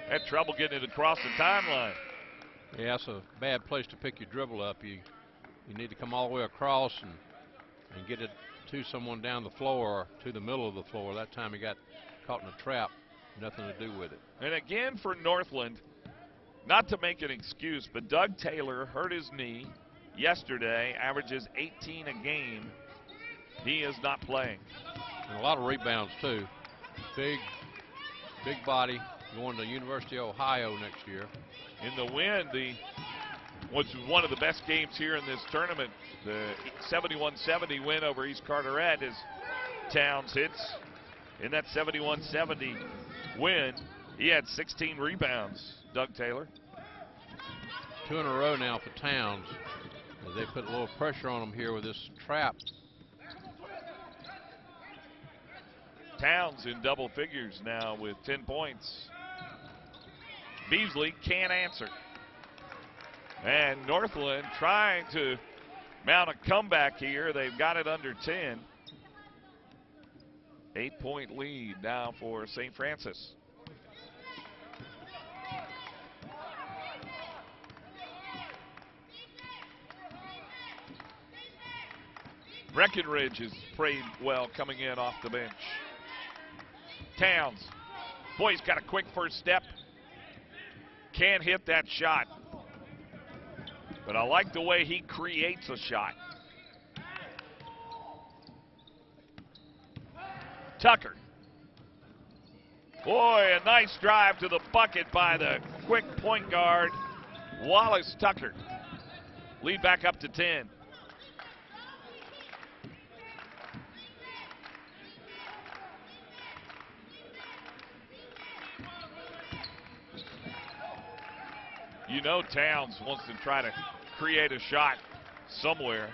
Speaker 12: Had trouble getting it across the timeline.
Speaker 13: Yeah, that's a bad place to pick your dribble up. You need to come all the way across and get it to someone down the floor or to the middle of the floor. That time he got caught in a trap. Nothing to do with it.
Speaker 12: And again for Northland, not to make an excuse, but Doug Taylor hurt his knee yesterday, averages 18 a game. He is not playing.
Speaker 13: And a lot of rebounds too. Big body, going to University of Ohio next year.
Speaker 12: In the win, which was one of the best games here in this tournament, the 71-70 win over East Carteret, as Towns hits. In that 71-70 win, he had 16 rebounds, Doug Taylor.
Speaker 13: 2 in a row now for Towns. They put a little pressure on him here with this trap.
Speaker 12: Towns in double figures now with 10 points. Beasley can't answer. And Northland trying to mount a comeback here. They've got it under 10. 8-point lead now for St. Francis. Breckenridge has played well coming in off the bench. Towns. Boy, he's got a quick first step. Can't hit that shot. But I like the way he creates a shot. Tucker. Boy, a nice drive to the bucket by the quick point guard, Wallace Tucker. Lead back up to 10. You know Towns wants to try to create a shot somewhere.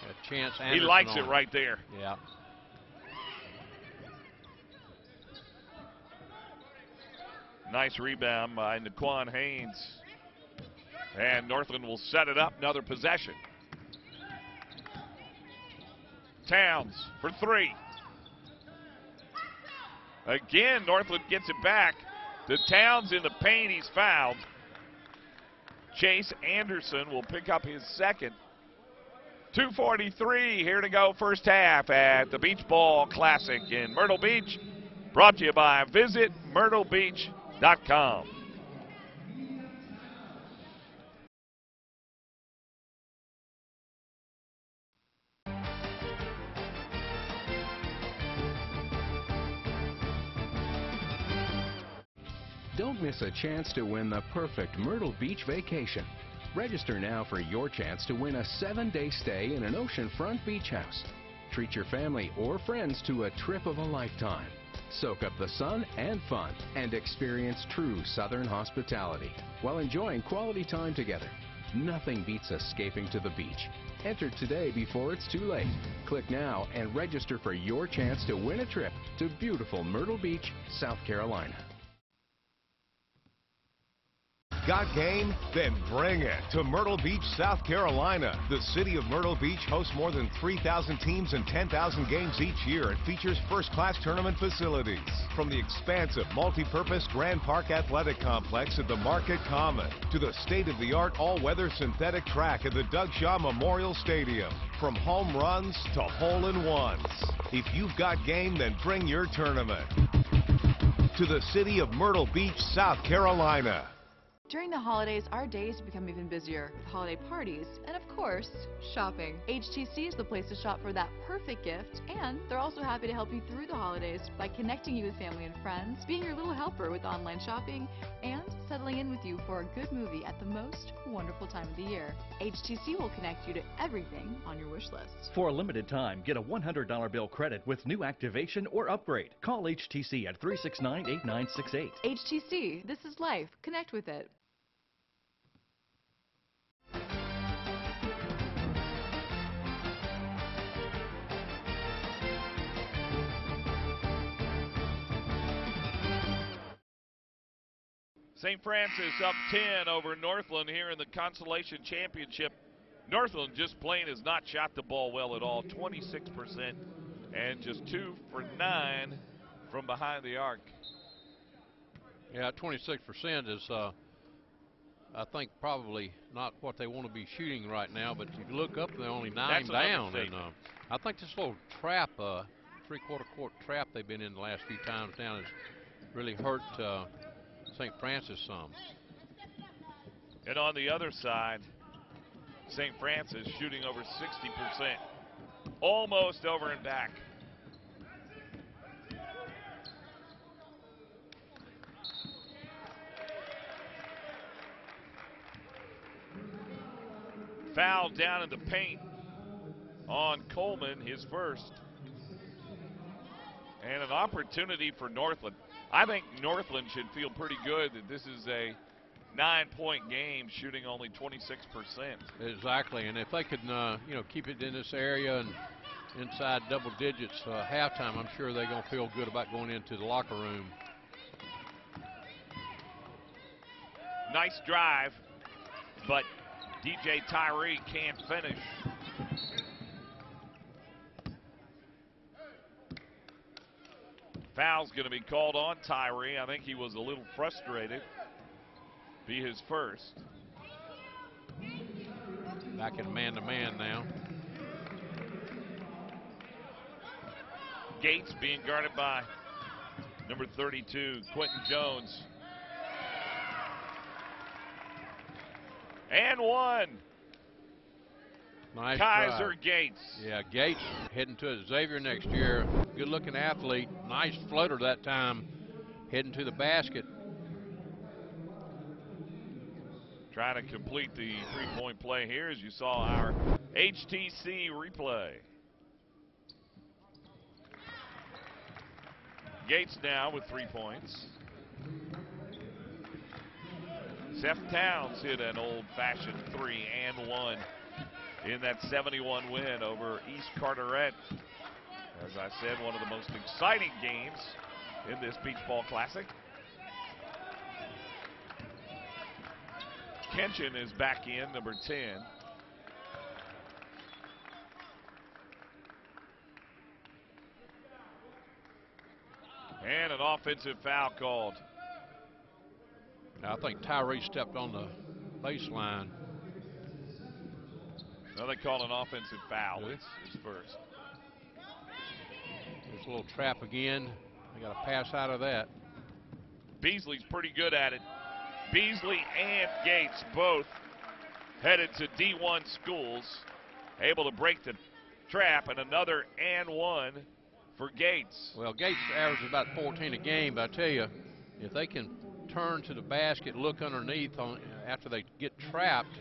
Speaker 13: A chance.
Speaker 12: He likes it right there.
Speaker 13: Yeah.
Speaker 12: Nice rebound by Naquan Haynes. And Northland will set it up. Another possession. Towns for three. Again, Northland gets it back. The Towns in the paint, he's fouled. Chase Anderson will pick up his second. 2:43 here to go first half at the Beach Ball Classic in Myrtle Beach. Brought to you by VisitMyrtleBeach.com.
Speaker 15: Don't miss a chance to win the perfect Myrtle Beach vacation. Register now for your chance to win a 7-day stay in an oceanfront beach house. Treat your family or friends to a trip of a lifetime. Soak up the sun and fun and experience true Southern hospitality while enjoying quality time together. Nothing beats escaping to the beach. Enter today before it's too late. Click now and register for your chance to win a trip to beautiful Myrtle Beach, South Carolina.
Speaker 16: Got game? Then bring it to Myrtle Beach, South Carolina. The city of Myrtle Beach hosts more than 3,000 teams and 10,000 games each year and features first-class tournament facilities. From the expansive multi-purpose Grand Park Athletic Complex at the Market Common to the state-of-the-art all-weather synthetic track at the Doug Shaw Memorial Stadium. From home runs to hole-in-ones. If you've got game, then bring your tournament to the city of Myrtle Beach, South Carolina.
Speaker 5: During the holidays, our days become even busier with holiday parties and, of course, shopping. HTC is the place to shop for that perfect gift, and they're also happy to help you through the holidays by connecting you with family and friends, being your little helper with online shopping, and settling in with you for a good movie at the most wonderful time of the year. HTC will connect you to everything on your wish list.
Speaker 6: For a limited time, get a $100 bill credit with new activation or upgrade. Call HTC at 369-8968.
Speaker 5: HTC, this is life. Connect with it.
Speaker 12: St. Francis up 10 over Northland here in the Consolation Championship. Northland just plain has not shot the ball well at all, 26%, and just 2 for 9 from behind the arc.
Speaker 13: Yeah, 26% is, I think, probably not what they want to be shooting right now, but if you look up, they're only 9 down. And I think this little trap, three-quarter court trap they've been in the last few times down has really hurt St. Francis some.
Speaker 12: And on the other side, St. Francis shooting over 60%. Almost over and back. Foul down in the paint on Coleman, his first. And an opportunity for Northland. I think Northland should feel pretty good that this is a 9-point game, shooting only 26%.
Speaker 13: Exactly, and if they could, keep it in this area and inside double digits halftime, I'm sure they're going to feel good about going into the locker room.
Speaker 12: Nice drive, but DJ Tyree can't finish. Foul's going to be called on Tyree. I think he was a little frustrated. Be his first.
Speaker 13: Back in man-to-man now.
Speaker 12: Gates being guarded by number 32, Quentin Jones. And one.
Speaker 13: Nice
Speaker 12: Kaiser
Speaker 13: drive.
Speaker 12: Gates.
Speaker 13: Yeah, Gates heading to Xavier next year. Good-looking athlete. Nice floater that time, heading to the basket.
Speaker 12: Trying to complete the three-point play here as you saw our HTC replay. Gates now with 3 points. Seth Towns hit an old-fashioned 3-and-1 in that 71 win over East Carteret. As I said, one of the most exciting games in this Beach Ball Classic. Kenshin is back in, number 10. And an offensive foul called.
Speaker 13: Now, I think Tyree stepped on the baseline.
Speaker 12: Now they call an offensive foul. It's his first.
Speaker 13: There's a little trap again. They got to pass out of that.
Speaker 12: Beasley's pretty good at it. Beasley and Gates both headed to D1 schools, able to break the trap, and another and one for Gates.
Speaker 13: Well, Gates averages about 14 a game, but I tell you, if they can turn to the basket, look underneath after they get trapped,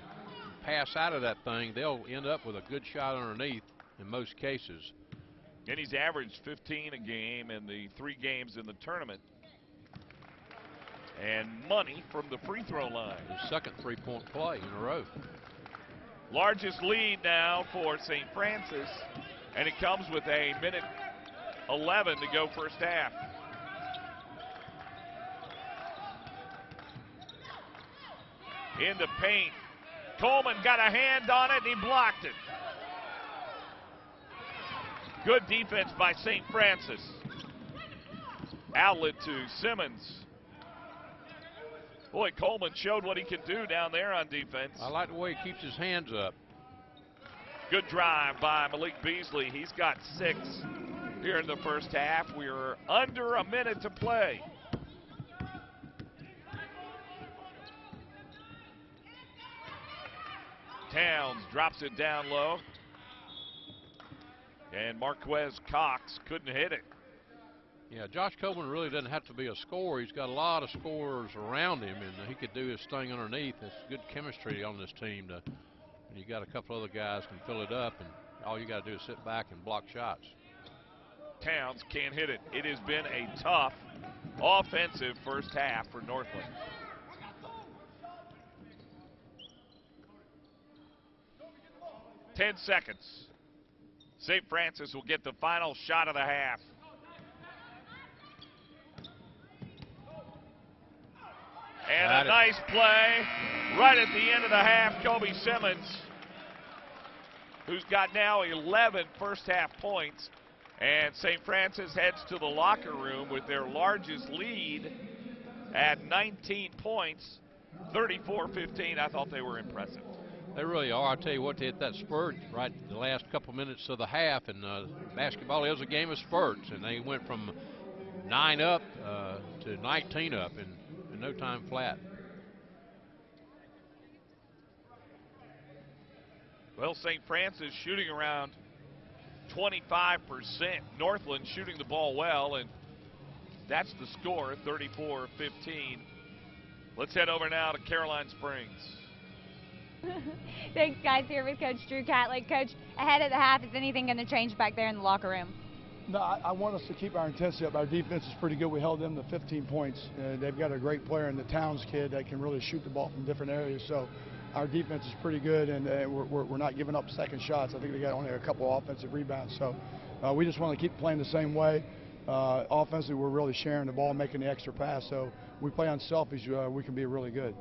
Speaker 13: pass out of that thing, they'll end up with a good shot underneath in most cases.
Speaker 12: And he's averaged 15 a game in the 3 games in the tournament. And money from the free throw line.
Speaker 13: His second three-point play in a row.
Speaker 12: Largest lead now for St. Francis, and it comes with a minute 11 to go first half. In the paint, Coleman got a hand on it and he blocked it. Good defense by St. Francis. Outlet to Simmons. Boy, Coleman showed what he could do down there on defense.
Speaker 13: I like the way he keeps his hands up.
Speaker 12: Good drive by Malik Beasley. He's got 6 here in the first half. We're under a minute to play. Towns drops it down low. And Marquez Cox couldn't hit it.
Speaker 13: Yeah, Josh Coleman really doesn't have to be a scorer. He's got a lot of scorers around him, and he could do his thing underneath. There's good chemistry on this team. And you got a couple other guys can fill it up, and all you got to do is sit back and block shots.
Speaker 12: Towns can't hit it. It has been a tough offensive first half for Northland. Ten seconds. St. Francis will get the final shot of the half. And a nice play right at the end of the half. Kobe Simmons, who's got now 11 first half points. And St. Francis heads to the locker room with their largest lead at 19 points, 34-15. I thought they were impressive.
Speaker 13: They really are. I tell you what, they hit that spurt right the last couple minutes of the half, and basketball is a game of spurts, and they went from 9 up to 19 up in no time flat.
Speaker 12: Well, St. Francis shooting around 25%. Northland shooting the ball well, and that's the score, 34-15. Let's head over now to Caroline Springs.
Speaker 17: Thanks, guys. Here with Coach Drew Catlett. Coach, ahead of the half, is anything going to change back there in the locker room?
Speaker 18: No, I want us to keep our intensity up. Our defense is pretty good. We held them to 15 points. They've got a great player in the Towns kid that can really shoot the ball from different areas. So our defense is pretty good, and we're not giving up second shots. I think they got only a couple offensive rebounds. So we just want to keep playing the same way. Offensively, we're really sharing the ball, making the extra pass. So we play unselfish, we can be really good.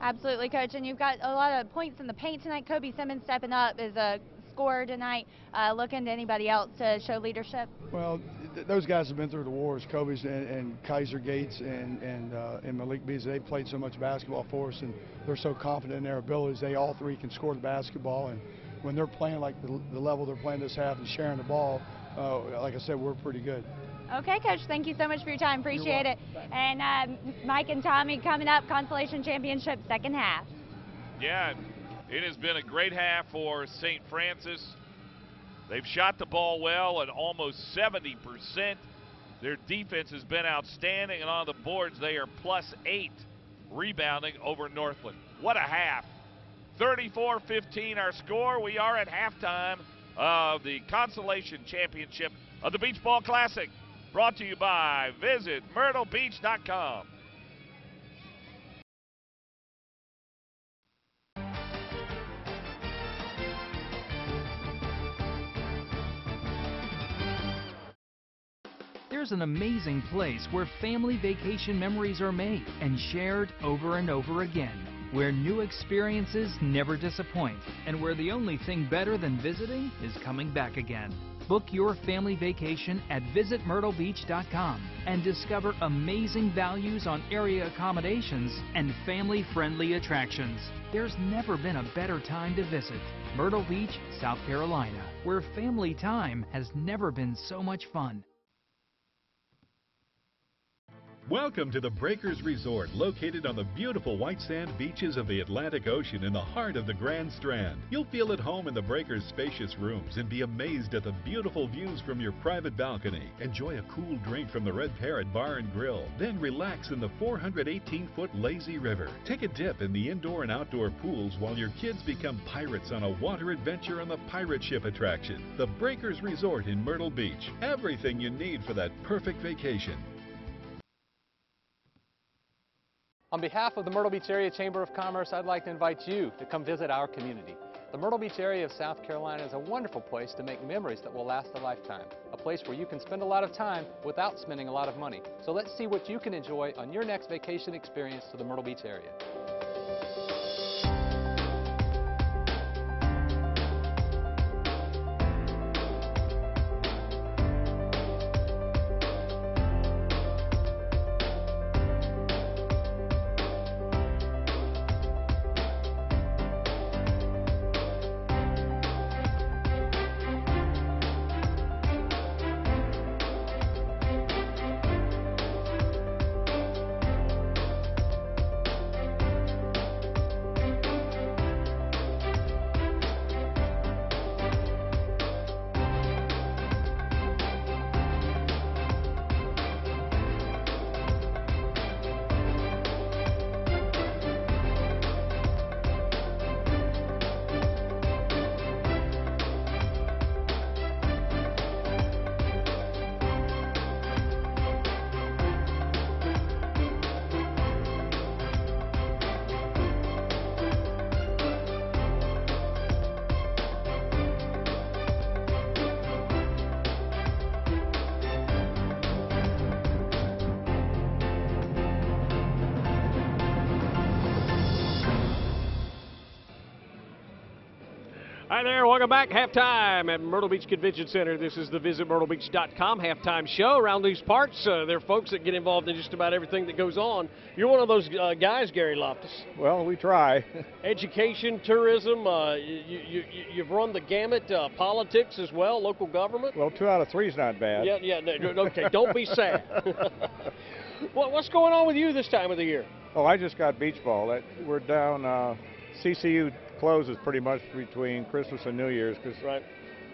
Speaker 17: Absolutely, Coach. And you've got a lot of points in the paint tonight. Kobe Simmons stepping up is a score tonight. Looking to anybody else to show leadership?
Speaker 18: Well, those guys have been through the wars. Kobe's and Kaiser Gates and Malik Beasley. They've played so much basketball for us, and they're so confident in their abilities. They all three can score the basketball, and when they're playing like the level they're playing this half and sharing the ball, like I said, we're pretty good.
Speaker 17: Okay, Coach, thank you so much for your time. Appreciate it. And Mike and Tommy coming up, Consolation Championship, second half.
Speaker 12: Yeah, it has been a great half for St. Francis. They've shot the ball well at almost 70%. Their defense has been outstanding, and on the boards they are +8 rebounding over Northland. What a half. 34-15 our score. We are at halftime of the Consolation Championship of the Beach Ball Classic. Brought to you by VisitMyrtleBeach.com.
Speaker 7: There's an amazing place where family vacation memories are made and shared over and over again, where new experiences never disappoint, and where the only thing better than visiting is coming back again. Book your family vacation at VisitMyrtleBeach.com and discover amazing values on area accommodations and family-friendly attractions. There's never been a better time to visit Myrtle Beach, South Carolina, where family time has never been so much fun.
Speaker 4: Welcome to the Breakers Resort, located on the beautiful white sand beaches of the Atlantic Ocean in the heart of the Grand Strand. You'll feel at home in the Breakers' spacious rooms and be amazed at the beautiful views from your private balcony. Enjoy a cool drink from the Red Parrot Bar and Grill, then relax in the 418-foot lazy river. Take a dip in the indoor and outdoor pools while your kids become pirates on a water adventure on the pirate ship attraction. The Breakers Resort in Myrtle Beach. Everything you need for that perfect vacation.
Speaker 19: On behalf of the Myrtle Beach Area Chamber of Commerce, I'd like to invite you to come visit our community. The Myrtle Beach area of South Carolina is a wonderful place to make memories that will last a lifetime. A place where you can spend a lot of time without spending a lot of money. So let's see what you can enjoy on your next vacation experience to the Myrtle Beach area.
Speaker 2: Hi there, welcome back. Halftime at Myrtle Beach Convention Center. This is the VisitMyrtleBeach.com halftime show. Around these parts, there are folks that get involved in just about everything that goes on. You're one of those guys, Gary Loftus.
Speaker 20: Well, we try.
Speaker 2: Education, tourism, you've run the gamut, politics as well, local government.
Speaker 20: Well, 2 out of 3 is not bad.
Speaker 2: Yeah, no, okay, don't be sad. What's going on with you this time of the year?
Speaker 20: Oh, I just got beach ball. We're down, CCU closes pretty much between Christmas and New Year's because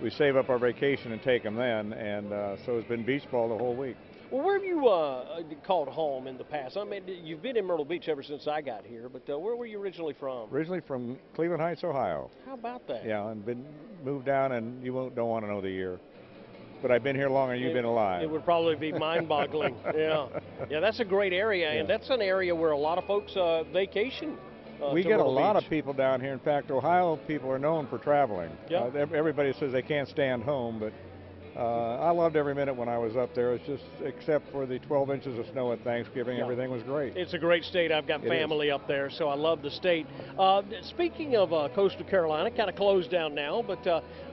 Speaker 20: we save up our vacation and take them then, and so it's been beach ball the whole week.
Speaker 2: Well, where have you called home in the past? I mean, you've been in Myrtle Beach ever since I got here, but where were you originally from?
Speaker 20: Originally from Cleveland Heights, Ohio.
Speaker 2: How about that?
Speaker 20: Yeah, and moved down, and you don't want to know the year. But I've been here longer than you've been alive.
Speaker 2: It would probably be mind-boggling. Yeah, that's a great area, and that's an area where a lot of folks vacation.
Speaker 20: We get a lot of people down here. In fact, Ohio people are known for traveling.
Speaker 2: Yeah.
Speaker 20: Everybody says they can't stand home, but I loved every minute when I was up there. It's just, except for the 12 inches of snow at Thanksgiving, everything was great.
Speaker 2: It's a great state. I've got family up there, so I love the state. Speaking of Coastal Carolina, kind of closed down now, but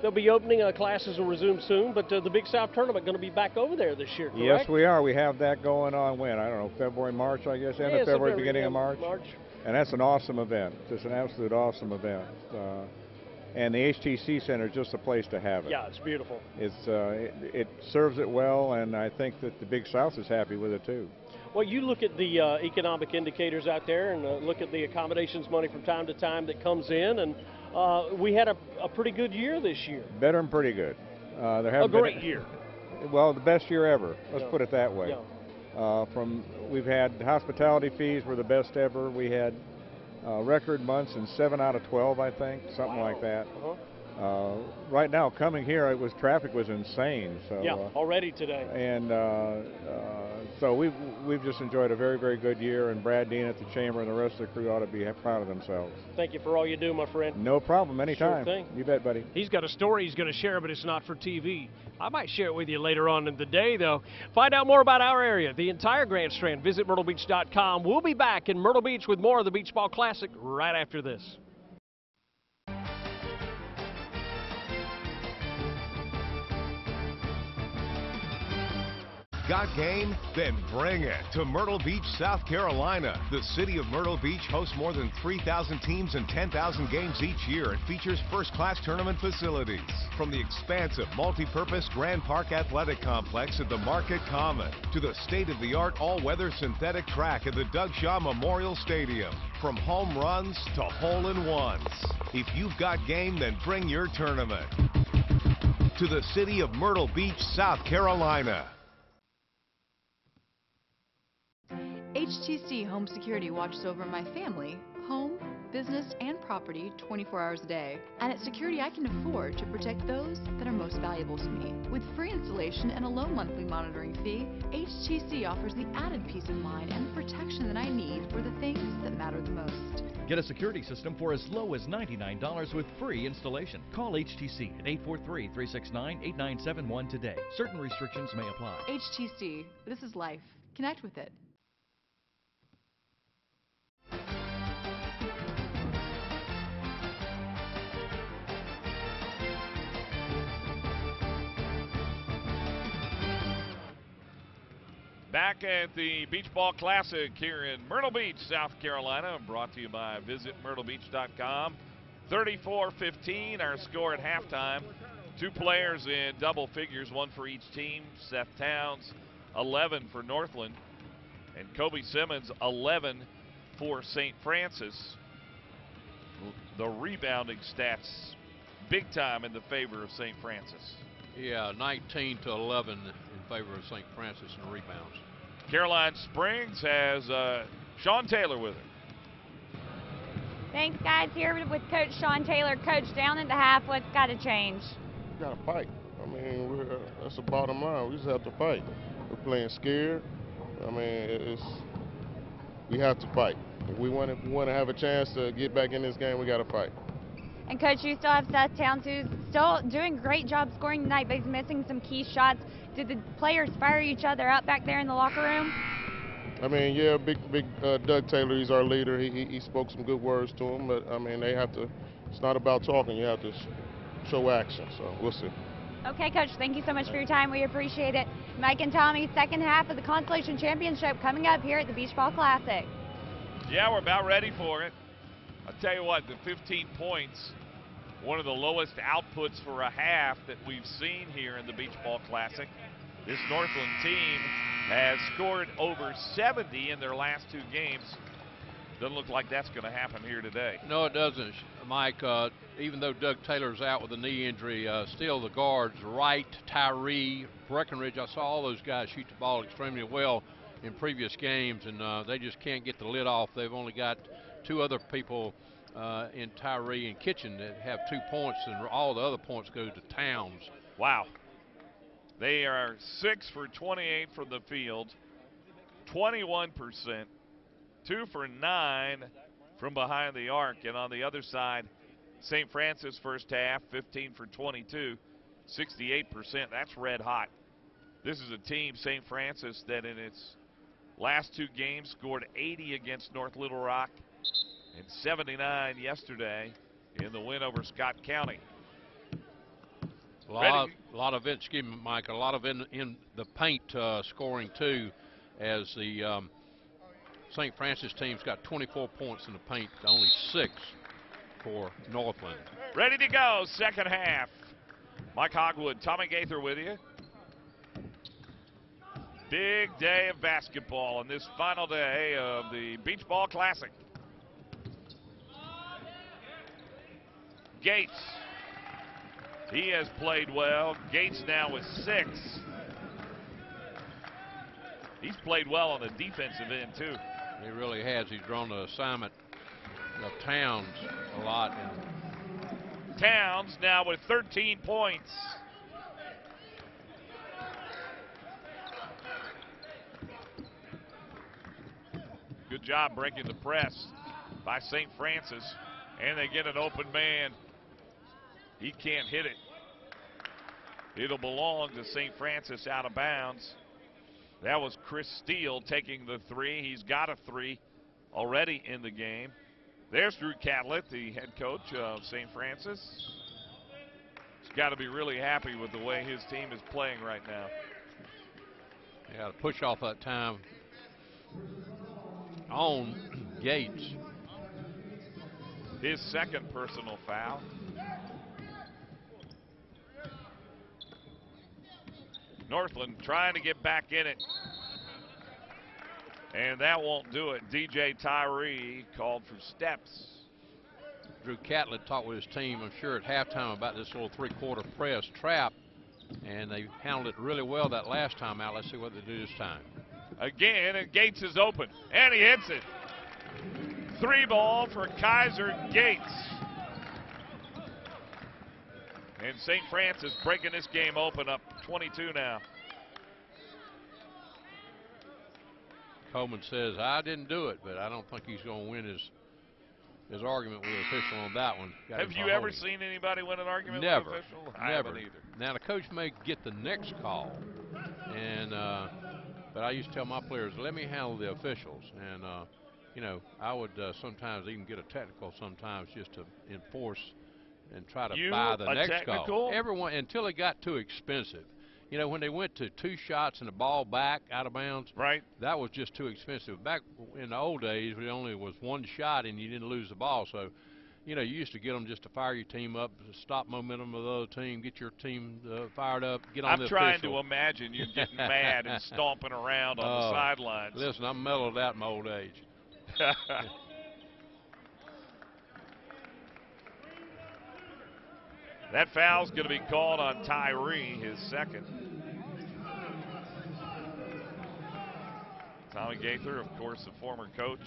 Speaker 2: they'll be opening classes will resume soon. But the Big South Tournament going to be back over there this year, correct?
Speaker 20: Yes, we are. We have that going on when? I don't know, February, March, I guess, end of February, beginning of March. And that's an awesome event, just an absolute awesome event. And the HTC Center is just a place to have it.
Speaker 2: Yeah, it's beautiful.
Speaker 20: It serves it well, and I think that the Big South is happy with it too.
Speaker 2: Well, you look at the economic indicators out there and look at the accommodations money from time to time that comes in, and we had a pretty good year this year.
Speaker 20: Better than pretty good.
Speaker 2: A great year.
Speaker 20: Well, the best year ever. Let's put it that way.
Speaker 2: Yeah.
Speaker 20: We've had hospitality fees were the best ever. We had record months in 7 out of 12, I think, something like that. Right now, coming here, traffic was insane. So
Speaker 2: yeah, already today.
Speaker 20: And so we've just enjoyed a very, very good year. And Brad Dean at the Chamber and the rest of the crew ought to be proud of themselves.
Speaker 2: Thank you for all you do, my friend.
Speaker 20: No problem, anytime.
Speaker 2: Sure thing.
Speaker 20: You bet, buddy.
Speaker 2: He's got a story he's going to share, but it's not for TV. I might share it with you later on in the day, though. Find out more about our area, the entire Grand Strand. Visit myrtlebeach.com. We'll be back in Myrtle Beach with more of the Beach Ball Classic right after this.
Speaker 16: Got game? Then bring it to Myrtle Beach, South Carolina. The city of Myrtle Beach hosts more than 3,000 teams and 10,000 games each year and features first-class tournament facilities. From the expansive multi-purpose Grand Park Athletic Complex at the Market Common to the state-of-the-art all-weather synthetic track at the Doug Shaw Memorial Stadium. From home runs to hole-in-ones. If you've got game, then bring your tournament to the city of Myrtle Beach, South Carolina.
Speaker 5: HTC Home Security watches over my family, home, business, and property 24 hours a day. And it's security I can afford to protect those that are most valuable to me. With free installation and a low monthly monitoring fee, HTC offers the added peace of mind and the protection that I need for the things that matter the most.
Speaker 6: Get a security system for as low as $99 with free installation. Call HTC at 843-369-8971 today. Certain restrictions may apply.
Speaker 5: HTC, this is life. Connect with it.
Speaker 12: Back at the Beach Ball Classic here in Myrtle Beach, South Carolina, brought to you by visitmyrtlebeach.com. 34-15, our score at halftime. 2 players in double figures, 1 for each team. Seth Towns, 11 for Northland, and Kobe Simmons, 11 for St. Francis. The rebounding stats big time in the favor of St. Francis.
Speaker 13: Yeah, 19 to 11 in favor of St. Francis in rebounds.
Speaker 12: Caroline Springs has Sean Taylor with her.
Speaker 17: Thanks, guys. Here with Coach Sean Taylor. Coach, down at the half, what's got to change?
Speaker 21: We got to fight. I mean, that's the bottom line. We just have to fight. We're playing scared. I mean, we have to fight. If we want to have a chance to get back in this game, we got to fight.
Speaker 17: And Coach, you still have Seth Towns, who's still doing a great job scoring tonight, but he's missing some key shots. Did the players fire each other up back there in the locker room?
Speaker 21: I mean, yeah, big Doug Taylor, he's our leader. He spoke some good words to him, but I mean, they have to. It's not about talking. You have to show action. So we'll see.
Speaker 17: Okay, Coach, thank you so much for your time. We appreciate it. Mike and Tommy, second half of the Constellation Championship coming up here at the Beach Ball Classic.
Speaker 12: Yeah, we're about ready for it. I'll tell you what, the 15 points, one of the lowest outputs for a half that we've seen here in the Beach Ball Classic. This Northland team has scored over 70 in their last 2 games. Doesn't look like that's going to happen here today.
Speaker 13: No, it doesn't, Mike. Even though Doug Taylor's out with a knee injury, still the guards, Wright, Tyree, Breckenridge, I saw all those guys shoot the ball extremely well in previous games, and they just can't get the lid off. They've only got 2 other people in Tyree and Kitchen that have 2 points, and all the other points go to Towns.
Speaker 12: Wow. They are 6 for 28 from the field, 21%, 2 for 9 from behind the arc. And on the other side, St. Francis first half, 15 for 22, 68%. That's red hot. This is a team, St. Francis, that in its last 2 games scored 80 against North Little Rock and 79 yesterday in the win over Scott County.
Speaker 13: A lot of it, excuse me, Mike, a lot of in the paint scoring too, as the St. Francis team's got 24 points in the paint, only 6 for Northland.
Speaker 12: Ready to go, second half. Mike Hogwood, Tommy Gaither with you. Big day of basketball on this final day of the Beach Ball Classic. Gates. He has played well. Gates now with 6. He's played well on the defensive end, too.
Speaker 13: He really has. He's drawn the assignment of Towns a lot.
Speaker 12: Towns now with 13 points. Good job breaking the press by St. Francis. And they get an open man. He can't hit it. It'll belong to St. Francis out of bounds. That was Chris Steele taking the 3. He's got a 3 already in the game. There's Drew Catlett, the head coach of St. Francis. He's got to be really happy with the way his team is playing right now.
Speaker 13: Yeah, to push off that time on Gates.
Speaker 12: His second personal foul. Northland trying to get back in it. And that won't do it. DJ Tyree called for steps.
Speaker 13: Drew Catlett talked with his team, I'm sure, at halftime about this little 3-quarter press trap. And they handled it really well that last time out. Let's see what they do this time.
Speaker 12: Again, and Gates is open. And he hits it. 3 ball for Kaiser Gates. And St. Francis breaking this game open, up 22 now.
Speaker 13: Coleman says, I didn't do it, but I don't think he's going to win his argument with the official on that one.
Speaker 12: Have you ever seen anybody win an argument with an official? I haven't either.
Speaker 13: Now, the coach may get the next call, and but I used to tell my players, let me handle the officials. And, you know, I would sometimes even get a technical sometimes just to enforce and try to buy the next call. Everyone, until it got too expensive. You know, when they went to 2 shots and the ball back out of bounds,
Speaker 12: right?
Speaker 13: That was just too expensive. Back in the old days, it only was 1 shot and you didn't lose the ball. So, you know, you used to get them just to fire your team up, stop momentum of the other team, get your team fired up, get on the official.
Speaker 12: I'm trying to imagine you getting mad and stomping around on the sidelines.
Speaker 13: Listen, I'm mellowed out in my old age.
Speaker 12: That foul's going to be called on Tyree, his second. Tommy Gaither, of course, the former coach.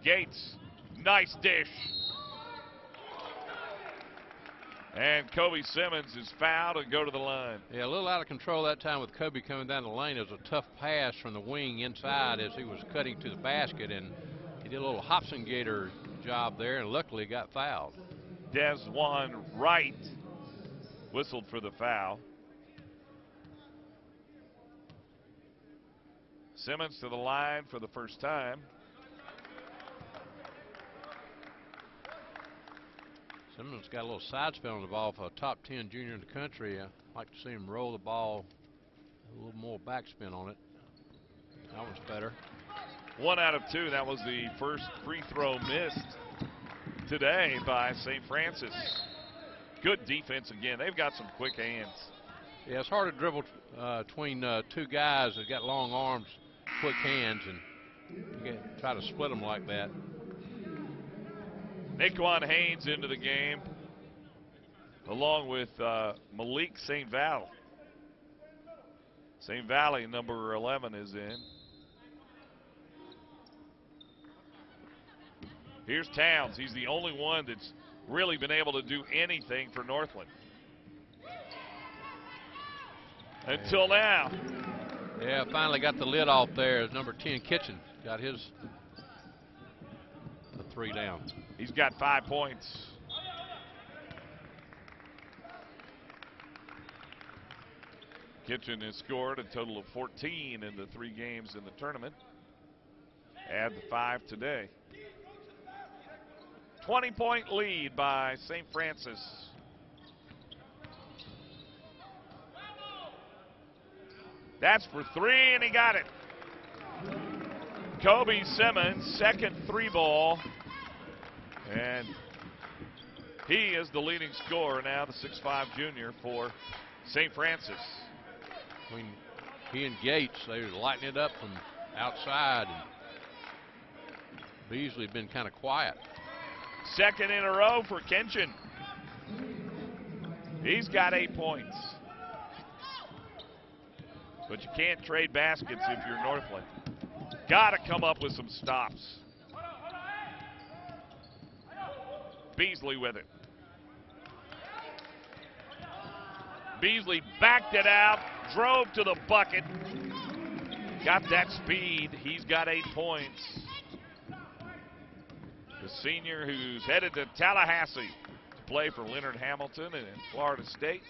Speaker 12: Gates, nice dish. And Kobe Simmons is fouled and go to the line.
Speaker 13: Yeah, a little out of control that time with Kobe coming down the lane. It was a tough pass from the wing inside as he was cutting to the basket, and he did a little Hobson Gator job there, and luckily got fouled.
Speaker 12: Desjuan Wright whistled for the foul. Simmons to the line for the first time.
Speaker 13: Simmons got a little side spin on the ball for a top 10 junior in the country. I'd like to see him roll the ball, a little more backspin on it. That was better.
Speaker 12: 1 out of 2. That was the first free throw missed today by St. Francis. Good defense again. They've got some quick hands.
Speaker 13: Yeah, it's hard to dribble between 2 guys that got long arms, quick hands, and you try to split them like that.
Speaker 12: Naquan Haynes into the game, along with Malik St. Val. St. Valley, number 11, is in. Here's Towns. He's the only one that's really been able to do anything for Northland. Until now.
Speaker 13: Yeah, finally got the lid off there. Number 10, Kitchen, got the 3 down.
Speaker 12: He's got 5 points. Kitchen has scored a total of 14 in the 3 games in the tournament. Add the 5 today. 20-point lead by St. Francis. That's for 3, and he got it. Kobe Simmons, second 3-ball. And he is the leading scorer now, the 6'5" junior for St. Francis.
Speaker 13: Between he and Gates, they were lighting it up from outside. And Beasley been kind of quiet.
Speaker 12: Second in a row for Kenshin. He's got 8 points. But you can't trade baskets if you're Northland. Got to come up with some stops. Beasley with it. Beasley backed it out, drove to the bucket. Got that speed. He's got 8 points. The senior who's headed to Tallahassee to play for Leonard Hamilton and Florida State.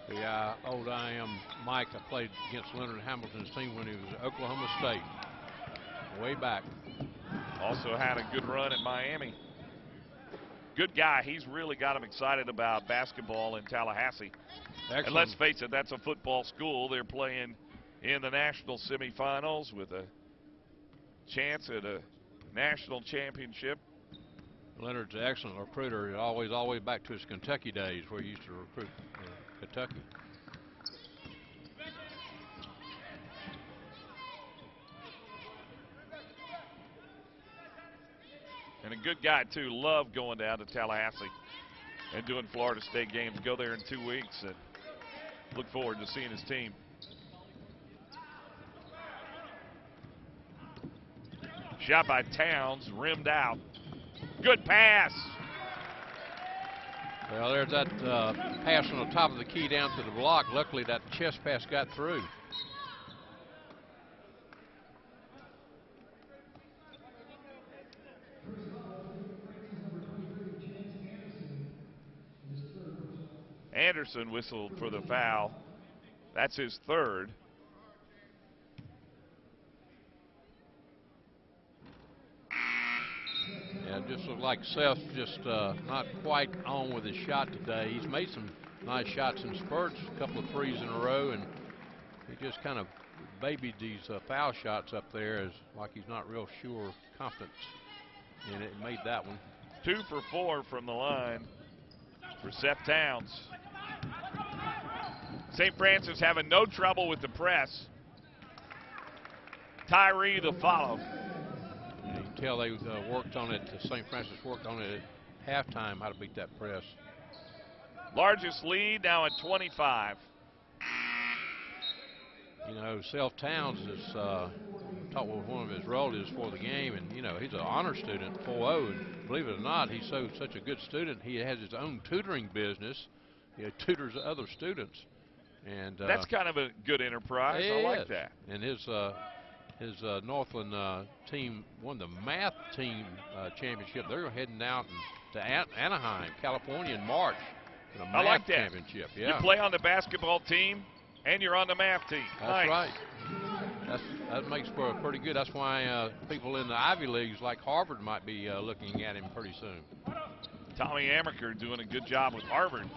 Speaker 13: The old I am Mike, I played against Leonard Hamilton's team when he was at Oklahoma State. Way back.
Speaker 12: Also had a good run at Miami. Good guy. He's really got him excited about basketball in Tallahassee.
Speaker 13: Excellent.
Speaker 12: And let's face it, that's a football school. They're playing in the national semifinals with a chance at a national championship.
Speaker 13: Leonard's an excellent recruiter. All the way back to his Kentucky days where he used to recruit Kentucky.
Speaker 12: And a good guy, too. Love going down to Tallahassee and doing Florida State games. Go there in 2 weeks and look forward to seeing his team. Shot by Towns, rimmed out. Good pass.
Speaker 13: Well, there's that pass on the top of the key down to the block. Luckily, that chest pass got through.
Speaker 12: Anderson whistled for the foul. That's his 3rd.
Speaker 13: Yeah, just looked like Seth just not quite on with his shot today. He's made some nice shots in spurts, a couple of 3s in a row, and he just kind of babied these foul shots up there as like he's not real sure confidence in it. Made that one.
Speaker 12: 2 for 4 from the line for Seth Towns. St. Francis having no trouble with the press. Tyree the follow.
Speaker 13: You can tell they worked on it. St. Francis worked on it at halftime, how to beat that press.
Speaker 12: Largest lead now at 25.
Speaker 13: You know, Seth Towns is talked with one of his relatives for the game, and you know he's an honor student, 4.0, and believe it or not, he's such a good student. He has his own tutoring business. He tutors other students, and
Speaker 12: that's kind of a good enterprise. I like that.
Speaker 13: And his Northland team won the math team championship. They're heading out to Anaheim, California in March for the math
Speaker 12: I like that.
Speaker 13: championship. Yeah.
Speaker 12: You play on the basketball team and you're on the math team.
Speaker 13: That's
Speaker 12: nice.
Speaker 13: right. That makes for pretty good. That's why people in the Ivy Leagues like Harvard might be looking at him pretty soon.
Speaker 12: Tommy Amaker doing a good job with Harvard.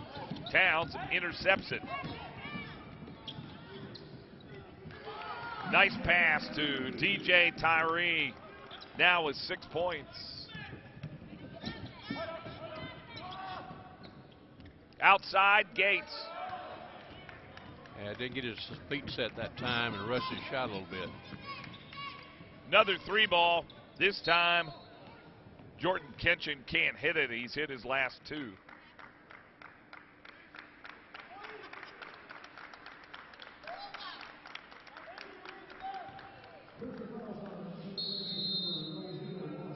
Speaker 12: Towns intercepts it. Nice pass to DJ Tyree, now with 6 points. Outside, Gates.
Speaker 13: Yeah, didn't get his feet set that time and rushed his shot a little bit.
Speaker 12: Another 3-ball. This time, Jordan Kenshin can't hit it. He's hit his last 2.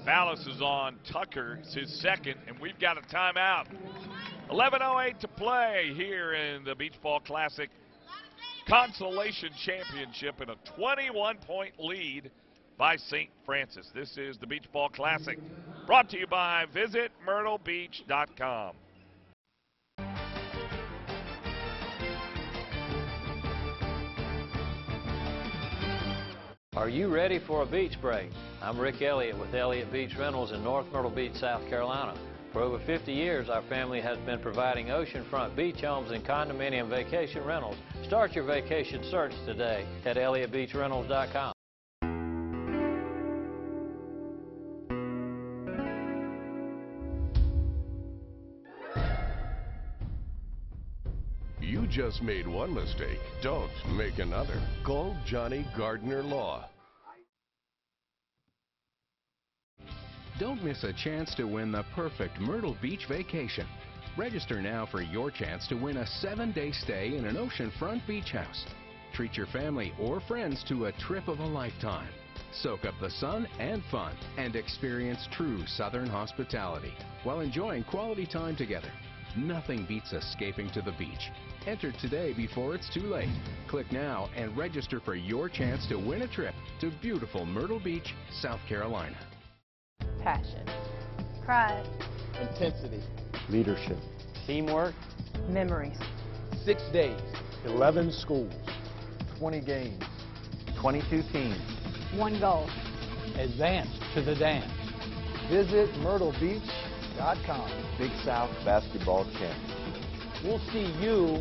Speaker 12: Ballas is on Tucker. It's his 2nd, and we've got a timeout. 11:08 to play here in the Beach Ball Classic Consolation Championship, in a 21-point lead by St. Francis. This is the Beach Ball Classic, brought to you by VisitMyrtleBeach.com.
Speaker 1: Are you ready for a beach break? I'm Rick Elliott with Elliott Beach Rentals in North Myrtle Beach, South Carolina. For over 50 years, our family has been providing oceanfront beach homes and condominium vacation rentals. Start your vacation search today at elliottbeachrentals.com.
Speaker 22: You just made one mistake. Don't make another. Call Johnny Gardner Law.
Speaker 15: Don't miss a chance to win the perfect Myrtle Beach vacation. Register now for your chance to win a 7-day stay in an oceanfront beach house. Treat your family or friends to a trip of a lifetime. Soak up the sun and fun and experience true Southern hospitality while enjoying quality time together. Nothing beats escaping to the beach. Enter today before it's too late. Click now and register for your chance to win a trip to beautiful Myrtle Beach, South Carolina.
Speaker 8: Passion. Pride.
Speaker 9: Intensity.
Speaker 10: Leadership.
Speaker 9: Teamwork.
Speaker 8: Memories.
Speaker 9: 6 days.
Speaker 10: 11 schools. 20 games.
Speaker 11: 22 teams.
Speaker 8: One goal.
Speaker 9: Advance to the dance.
Speaker 10: Visit myrtlebeach.com.
Speaker 11: Big South basketball champion.
Speaker 9: We'll see you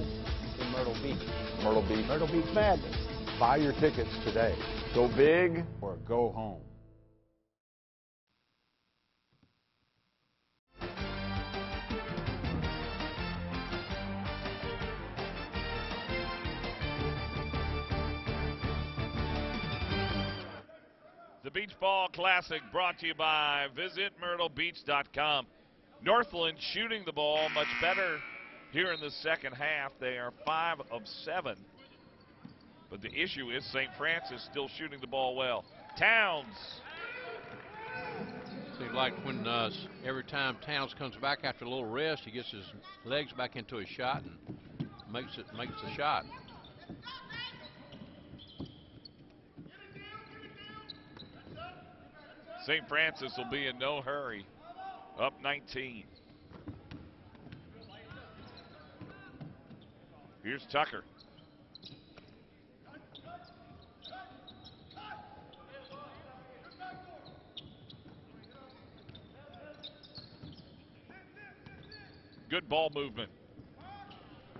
Speaker 9: in Myrtle Beach.
Speaker 11: Myrtle Beach.
Speaker 10: Myrtle Beach Madness. Buy your tickets today.
Speaker 11: Go big
Speaker 10: or go home.
Speaker 12: The Beach Ball Classic brought to you by visitmyrtlebeach.com. Northland shooting the ball much better here in the second half. They are 5 of 7. But the issue is St. Francis still shooting the ball well. Towns.
Speaker 13: Seems like when every time Towns comes back after a little rest, he gets his legs back into his shot and makes the shot.
Speaker 12: St. Francis will be in no hurry. Up 19. Here's Tucker. Good ball movement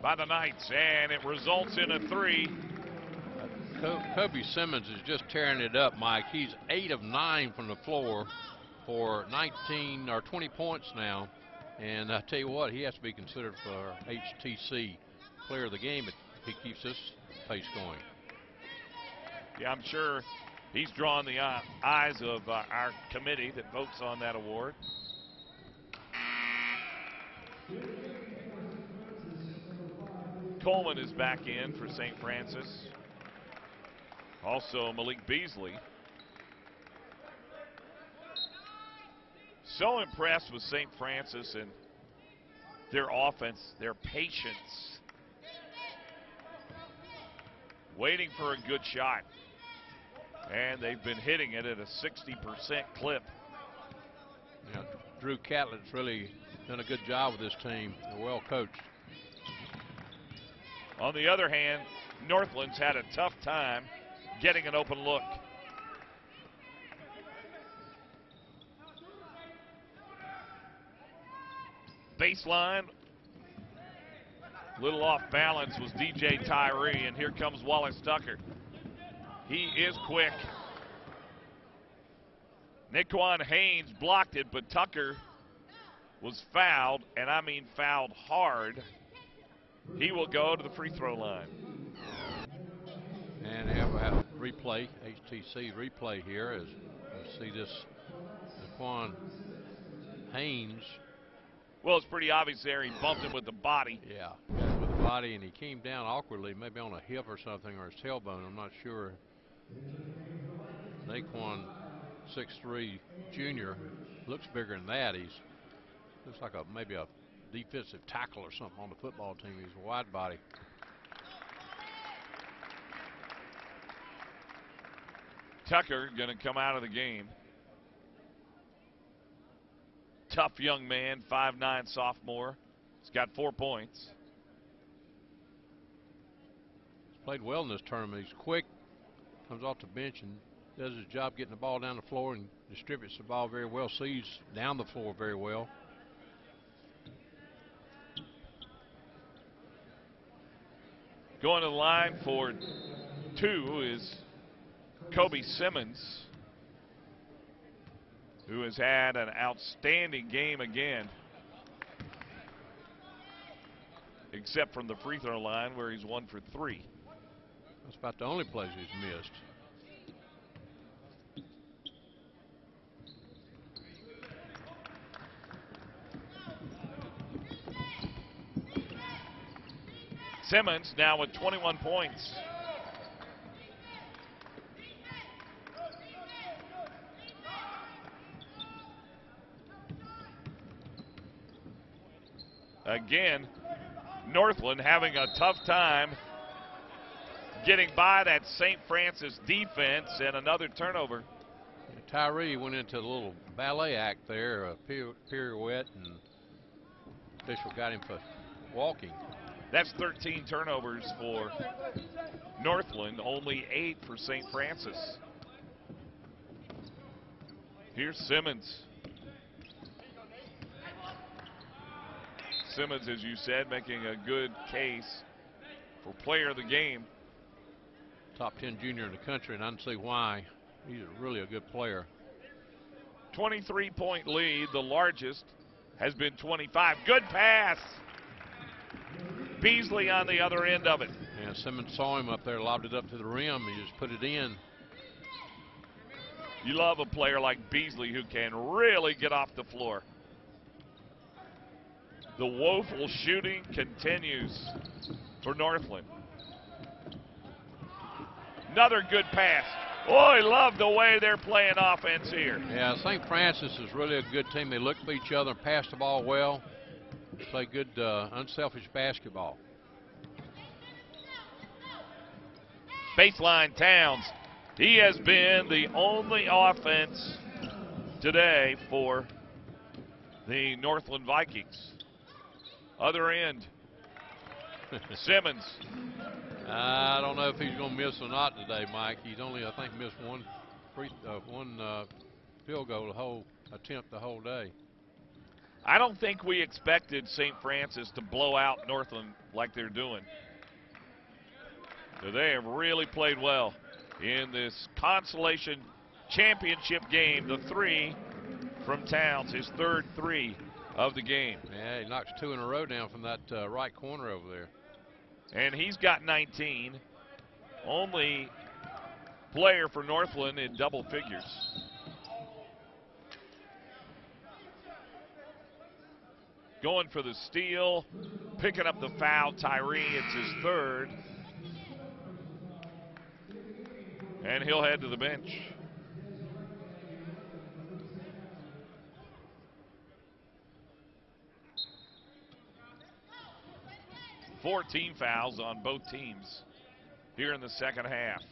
Speaker 12: by the Knights, and it results in a 3.
Speaker 13: Kobe Simmons is just tearing it up, Mike. He's 8 of 9 from the floor for 19 or 20 points now. And I tell you what, he has to be considered for HTC player of the game if he keeps this pace going.
Speaker 12: Yeah, I'm sure he's drawn the eyes of our committee that votes on that award. Coleman is back in for St. Francis. Also Malik Beasley. So impressed with St. Francis and their offense, their patience. Waiting for a good shot. And they've been hitting it at a 60% clip.
Speaker 13: Yeah, Drew Catlett's really done a good job with this team. They're well coached.
Speaker 12: On the other hand, Northland's had a tough time getting an open look. Baseline. Little off balance was DJ Tyree, and here comes Wallace Tucker. He is quick. Naquan Haynes blocked it, but Tucker was fouled, and I mean fouled hard. He will go to the free throw line.
Speaker 13: And we'll have a replay, HTC replay here as we see this Naquan Haynes.
Speaker 12: Well, it's pretty obvious there. He bumped him with the body.
Speaker 13: Yeah, with the body, and he came down awkwardly, maybe on a hip or something, or his tailbone. I'm not sure. Naquan, 6'3", junior, looks bigger than that. He's looks like maybe a defensive tackle or something on the football team. He's a wide body.
Speaker 12: Tucker going to come out of the game. Tough young man, 5'9" sophomore. He's got 4 points.
Speaker 13: He's played well in this tournament. He's quick, comes off the bench and does his job getting the ball down the floor and distributes the ball very well, sees down the floor very well.
Speaker 12: Going to the line for 2 is Kobe Simmons, who has had an outstanding game again, except from the free throw line where he's 1 for 3.
Speaker 13: That's about the only place he's missed.
Speaker 12: Simmons now with 21 points. Again, Northland having a tough time getting by that St. Francis defense, and another turnover.
Speaker 13: Tyree went into a little ballet act there, a pirouette, and official got him for walking.
Speaker 12: That's 13 turnovers for Northland, only 8 for St. Francis. Here's Simmons. Simmons, as you said, making a good case for player of the game.
Speaker 13: Top 10 junior in the country, and I don't see why. He's really a good player.
Speaker 12: 23-point lead, the largest has been 25. Good pass. Beasley on the other end of it.
Speaker 13: And Simmons saw him up there, lobbed it up to the rim. He just put it in.
Speaker 12: You love a player like Beasley who can really get off the floor. The woeful shooting continues for Northland. Another good pass. Oh, I love the way they're playing offense here.
Speaker 13: Yeah, St. Francis is really a good team. They look for each other and pass the ball well. Play good, unselfish basketball.
Speaker 12: Baseline Towns. He has been the only offense today for the Northland Vikings. Other end, Simmons.
Speaker 13: I don't know if he's going to miss or not today, Mike. He's only, I think, missed one field goal attempt the whole day.
Speaker 12: I don't think we expected St. Francis to blow out Northland like they're doing. So they have really played well in this consolation championship game. The 3 from Towns, his third 3 of the game.
Speaker 13: Yeah, he knocks 2 in a row down from that right corner over there.
Speaker 12: And he's got 19. Only player for Northland in double figures. Going for the steal, picking up the foul, Tyree. It's his third. And he'll head to the bench. Four team fouls on both teams here in the second half.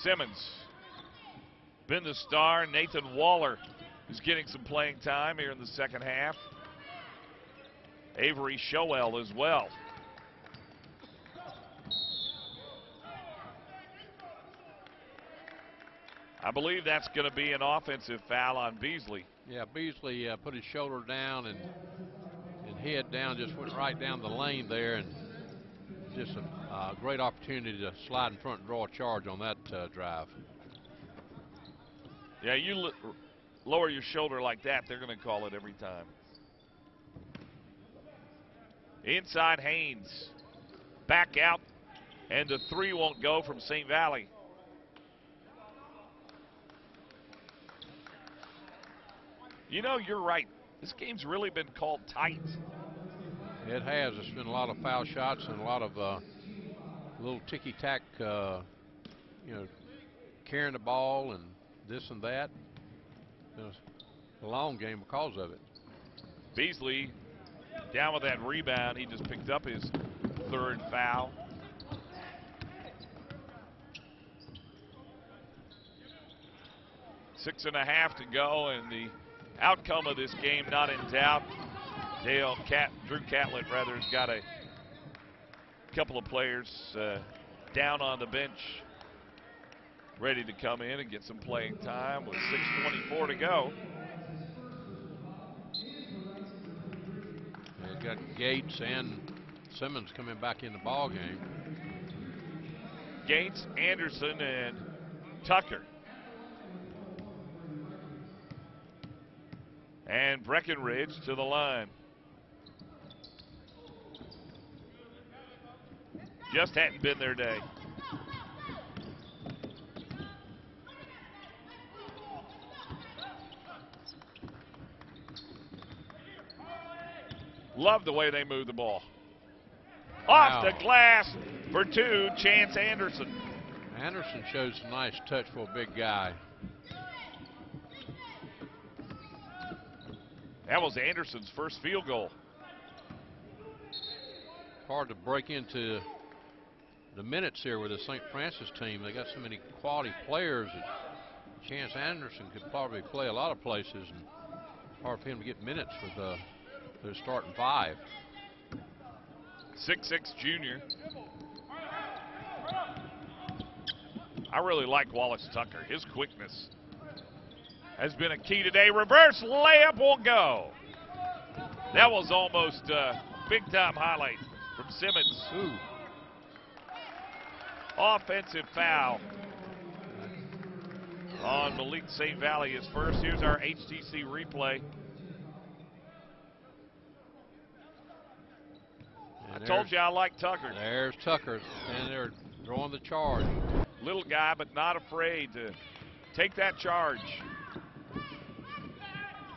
Speaker 12: Simmons, been the star. Nathan Waller is getting some playing time here in the second half. Avery Showell as well. I believe that's going to be an offensive foul on Beasley.
Speaker 13: Yeah, Beasley put his shoulder down and head down, just went right down the lane there, and just a great opportunity to slide in front and draw a charge on that drive.
Speaker 12: Yeah, you lower your shoulder like that, they're going to call it every time. Inside Haynes, back out, and the 3 won't go from St. Valley. You know, you're right. This game's really been called tight.
Speaker 13: It has. There's been a lot of foul shots and a lot of little ticky-tack, carrying the ball and this and that. It was a long game because of it.
Speaker 12: Beasley down with that rebound. He just picked up his third foul. Six and a half to go, and the outcome of this game not in doubt. Drew Catlett rather has got a A couple of players down on the bench, ready to come in and get some playing time with 6:24 to go.
Speaker 13: They've got Gates and Simmons coming back in the ball game.
Speaker 12: Gates, Anderson, and Tucker. And Breckenridge to the line. Just hadn't been their day. Love the way they move the ball. Off the glass for two, Chance Anderson.
Speaker 13: Anderson shows a nice touch for a big guy.
Speaker 12: That was Anderson's first field goal.
Speaker 13: Hard to break into the minutes here with the St. Francis team. They got so many quality players that Chance Anderson could probably play a lot of places, and hard for him to get minutes with the starting five.
Speaker 12: 6'6" junior. I really like Wallace Tucker. His quickness has been a key today. Reverse layup won't go. That was almost a big-time highlight from Simmons.
Speaker 13: Ooh.
Speaker 12: Offensive foul on Malik St. Valley is first. Here's our HTC replay. I told you I like Tucker.
Speaker 13: There's Tucker, and they're throwing the charge.
Speaker 12: Little guy, but not afraid to take that charge.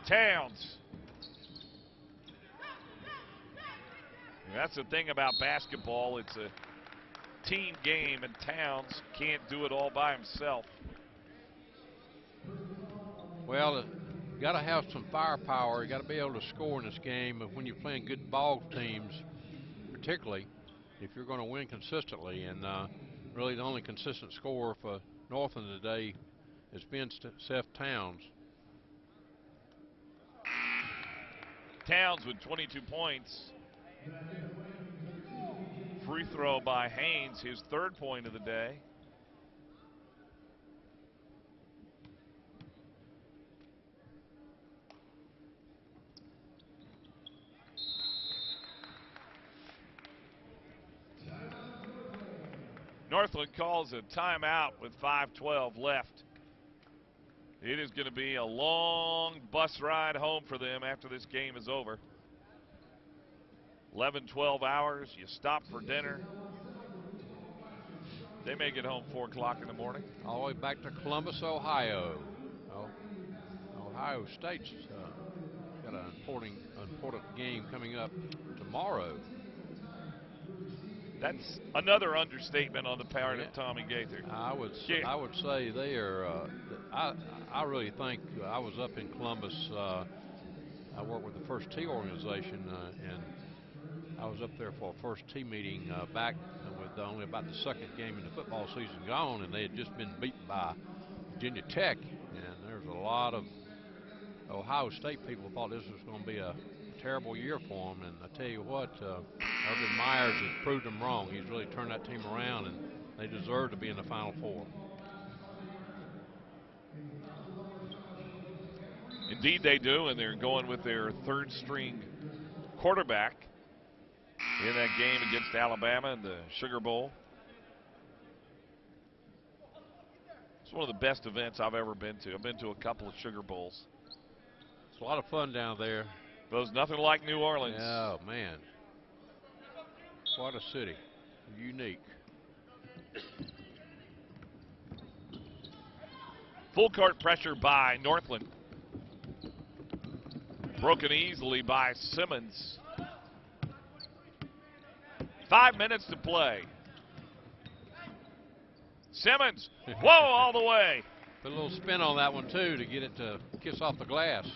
Speaker 12: Towns. And that's the thing about basketball. It's a team game, and Towns can't do it all by himself.
Speaker 13: Well, you got to have some firepower. You got to be able to score in this game. But when you're playing good ball teams, particularly if you're going to win consistently, and really the only consistent scorer for Northland today has been Seth Towns.
Speaker 12: Towns with 22 points. Free throw by Haynes, his third point of the day. Northland calls a timeout with 5:12 left. It is going to be a long bus ride home for them after this game is over. 11, 12 hours. You stop for dinner. They may get home 4 o'clock in the morning.
Speaker 13: All the way back to Columbus, Ohio. Ohio State's got an important game coming up tomorrow.
Speaker 12: That's another understatement on the part of Tommy Gaither.
Speaker 13: I would say they are. I really think I was up in Columbus. I work with the First Tee organization, and I was up there for a First Tee meeting back with only about the second game in the football season gone, and they had just been beaten by Virginia Tech, and there's a lot of Ohio State people thought this was going to be a terrible year for them, and I tell you what, Urban Myers has proved them wrong. He's really turned that team around, and they deserve to be in the Final Four.
Speaker 12: Indeed they do, and they're going with their third string quarterback in that game against Alabama in the Sugar Bowl. It's one of the best events I've ever been to. I've been to a couple of Sugar Bowls.
Speaker 13: It's a lot of fun down there.
Speaker 12: But it's nothing like New Orleans.
Speaker 13: Oh, man. What a city. Unique.
Speaker 12: Full court pressure by Northland. Broken easily by Simmons. 5 minutes to play. Simmons, whoa, all the way.
Speaker 13: Put a little spin on that one, too, to get it to kiss off the glass.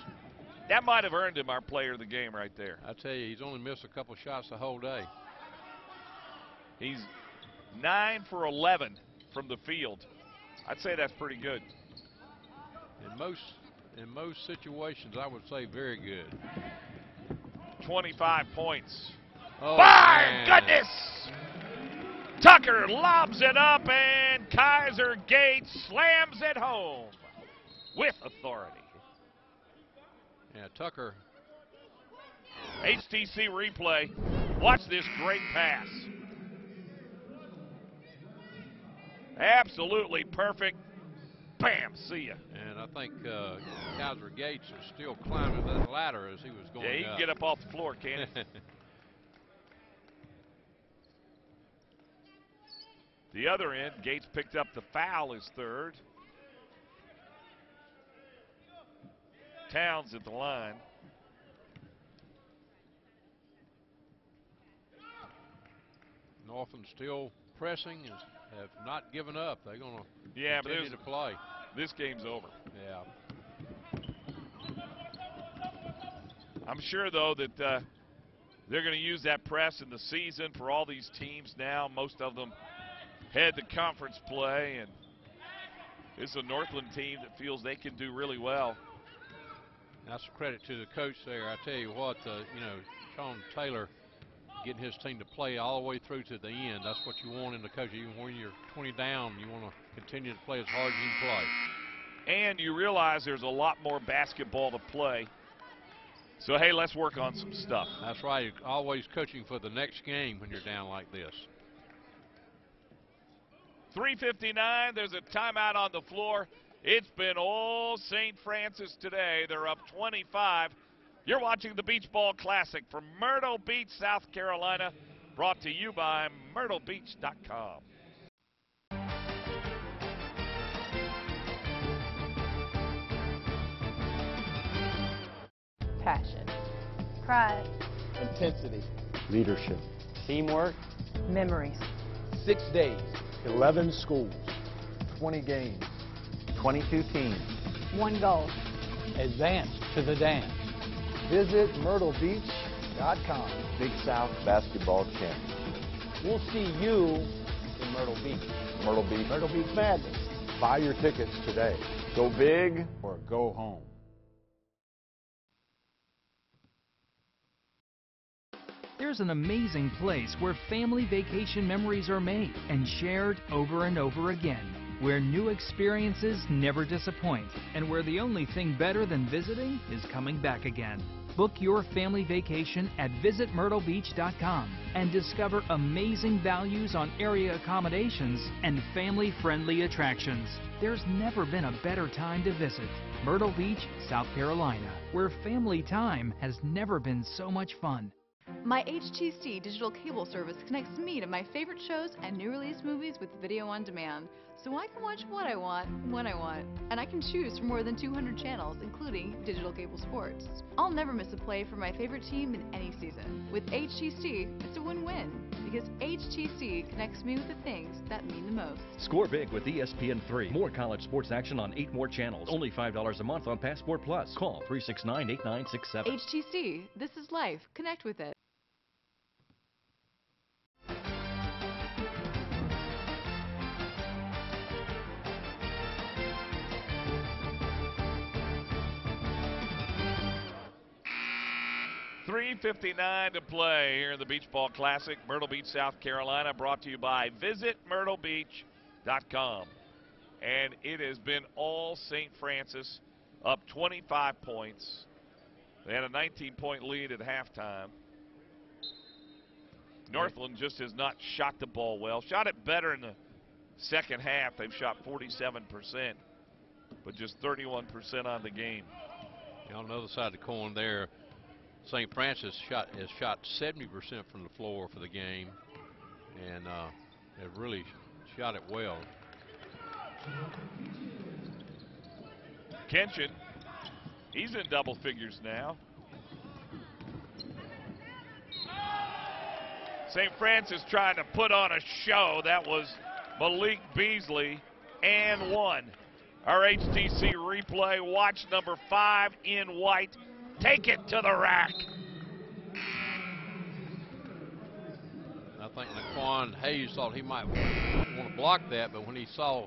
Speaker 12: That might have earned him our player of the game right there.
Speaker 13: I tell you, he's only missed a couple shots the whole day.
Speaker 12: He's 9 for 11 from the field. I'd say that's pretty good.
Speaker 13: In most situations, I would say very good.
Speaker 12: 25 points.
Speaker 13: Oh,
Speaker 12: my
Speaker 13: man.
Speaker 12: goodness! Tucker lobs it up, and Kaiser Gates slams it home with authority.
Speaker 13: Yeah, Tucker.
Speaker 12: HTC replay. Watch this great pass. Absolutely perfect. Bam, see ya.
Speaker 13: And I think Kaiser Gates is still climbing that ladder as he was going up.
Speaker 12: Yeah, he can get up off the floor, can't he? The other end, Gates picked up the foul, his third. Towns at the line.
Speaker 13: Northland still pressing and have not given up. They're going to continue to play.
Speaker 12: This game's over.
Speaker 13: Yeah.
Speaker 12: I'm sure, though, that they're going to use that press in the season for all these teams now. Most of them head to conference play, and this is a Northland team that feels they can do really well.
Speaker 13: That's a credit to the coach there. I tell you what, Sean Taylor getting his team to play all the way through to the end. That's what you want in the coach. Even when you're 20 down, you want to continue to play as hard as you can play.
Speaker 12: And you realize there's a lot more basketball to play. So, hey, let's work on some stuff.
Speaker 13: That's right. You're always coaching for the next game when you're down like this.
Speaker 12: 3:59. There's a timeout on the floor. It's been all St. Francis today. They're up 25. You're watching the Beach Ball Classic from Myrtle Beach, South Carolina, brought to you by MyrtleBeach.com.
Speaker 8: Passion. Pride.
Speaker 9: Intensity.
Speaker 10: Leadership.
Speaker 9: Teamwork.
Speaker 8: Memories.
Speaker 9: 6 days.
Speaker 10: 11 schools. 20 games.
Speaker 11: 22 teams.
Speaker 8: One goal.
Speaker 9: Advance to the dance.
Speaker 10: Visit MyrtleBeach.com.
Speaker 11: Big South basketball champion.
Speaker 9: We'll see you in Myrtle Beach.
Speaker 11: Myrtle Beach.
Speaker 9: Myrtle Beach Madness.
Speaker 10: Buy your tickets today.
Speaker 11: Go big
Speaker 10: or go home.
Speaker 7: There's an amazing place where family vacation memories are made and shared over and over again, where new experiences never disappoint, and where the only thing better than visiting is coming back again. Book your family vacation at visitmyrtlebeach.com and discover amazing values on area accommodations and family-friendly attractions. There's never been a better time to visit Myrtle Beach, South Carolina, where family time has never been so much fun.
Speaker 5: My HTC digital cable service connects me to my favorite shows and new release movies with video on demand, so I can watch what I want, when I want, and I can choose from more than 200 channels, including digital cable sports. I'll never miss a play for my favorite team in any season. With HTC, it's a win-win, because HTC connects me with the things that mean the most.
Speaker 6: Score big with ESPN3. More college sports action on 8 more channels. Only $5 a month on Passport Plus. Call 369-8967.
Speaker 5: HTC, this is life. Connect with it.
Speaker 12: $3:59 to play here in the Beach Ball Classic, Myrtle Beach, South Carolina, brought to you by visitmyrtlebeach.com. And it has been all St. Francis, up 25 points. They had a 19-point lead at halftime. Northland just has not shot the ball well. Shot it better in the second half. They've shot 47%, but just 31% on the game.
Speaker 13: On the other side of the coin there, St. Francis has shot 70% from the floor for the game, and have really shot it well.
Speaker 12: Kenshin, he's in double figures now. St. Francis trying to put on a show. That was Malik Beasley, and one. Our HTC replay, watch number 5 in white. Take it to the rack.
Speaker 13: I think Naquan Hayes thought he might want to block that, but when he saw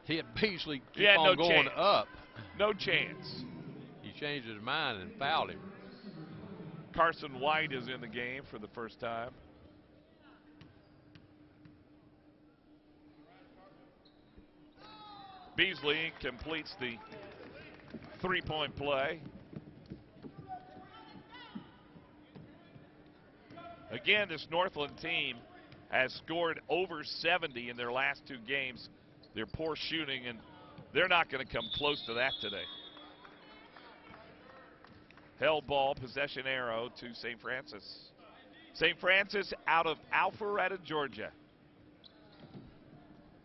Speaker 13: he had Beasley keep on going up.
Speaker 12: No chance.
Speaker 13: He changed his mind and fouled him.
Speaker 12: Carson White is in the game for the first time. Beasley completes the three-point play. Again, this Northland team has scored over 70 in their last two games. They're poor shooting, and they're not going to come close to that today. Held ball, possession arrow to St. Francis. St. Francis out of Alpharetta, Georgia.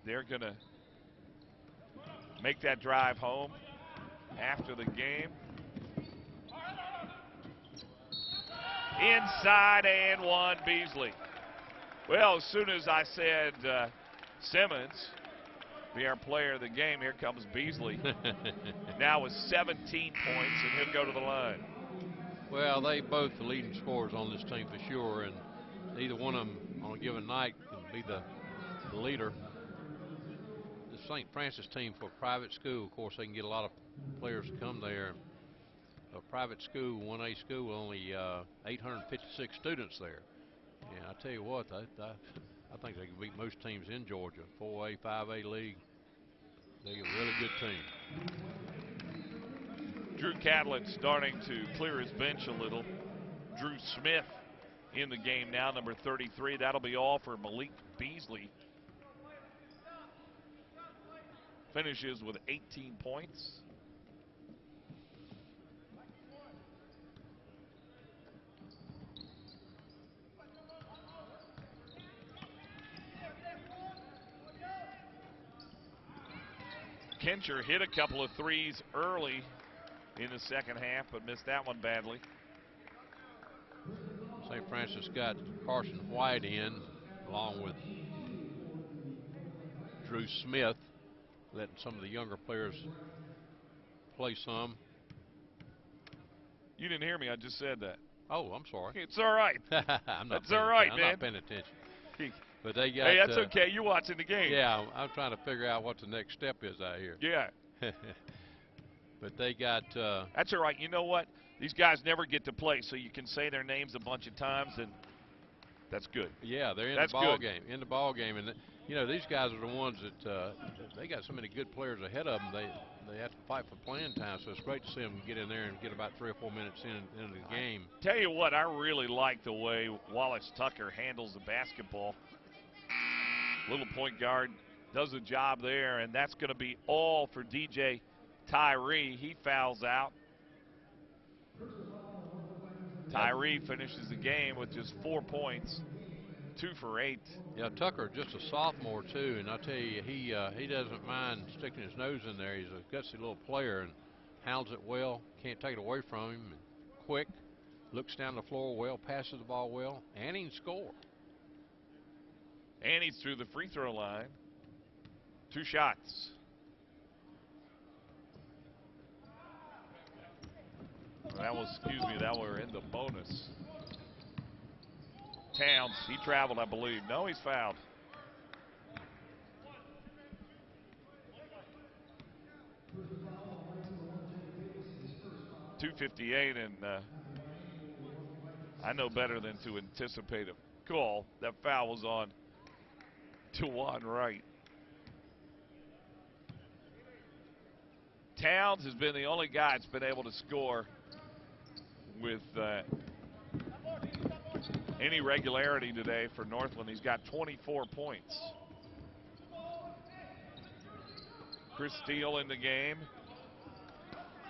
Speaker 12: They're going to make that drive home after the game. Inside and one, Beasley. Well, as soon as I said Simmons be our player of the game, here comes Beasley. Now with 17 points, and he'll go to the line.
Speaker 13: Well, they both the leading scorers on this team for sure, and either one of them on a given night can be the leader. The St. Francis team, for a private school, of course, they can get a lot of players to come there. A private school, 1A school, only 856 students there. And I tell you what, I think they can beat most teams in Georgia. 4A, 5A league. They're a really good team.
Speaker 12: Drew Catlett starting to clear his bench a little. Drew Smith in the game now, number 33. That'll be all for Malik Beasley. Finishes with 18 points. Kincher hit a couple of threes early in the second half, but missed that one badly.
Speaker 13: St. Francis got Carson White in, along with Drew Smith, letting some of the younger players play some.
Speaker 12: You didn't hear me. I just said that.
Speaker 13: Oh, I'm sorry.
Speaker 12: It's all right. That's all right, man.
Speaker 13: I'm not paying attention. But they got.
Speaker 12: Hey, that's okay. You're watching the game.
Speaker 13: Yeah, I'm trying to figure out what the next step is out here.
Speaker 12: Yeah.
Speaker 13: But they got.
Speaker 12: That's all right. You know what? These guys never get to play, so you can say their names a bunch of times, and that's good.
Speaker 13: Yeah, they're in the ball game. In the ball game, and you know these guys are the ones that they got so many good players ahead of them. They have to fight for playing time, so it's great to see them get in there and get about 3 or 4 minutes into the game.
Speaker 12: Tell you what, I really like the way Wallace Tucker handles the basketball. Little point guard does a job there, and that's going to be all for DJ Tyree. He fouls out. Tyree finishes the game with just 4 points, 2 for 8.
Speaker 13: Yeah, Tucker just a sophomore too, and I tell you, he doesn't mind sticking his nose in there. He's a gutsy little player and handles it well. Can't take it away from him. Quick, looks down the floor well, passes the ball well, and he can score.
Speaker 12: And he's through the free throw line. 2 shots. That was, that were in the bonus. Towns, he traveled, I believe. No, he's fouled. .258, and I know better than to anticipate a call. That foul was on Tawan Wright. Towns has been the only guy that's been able to score with any regularity today for Northland. He's got 24 points. Chris Steele in the game.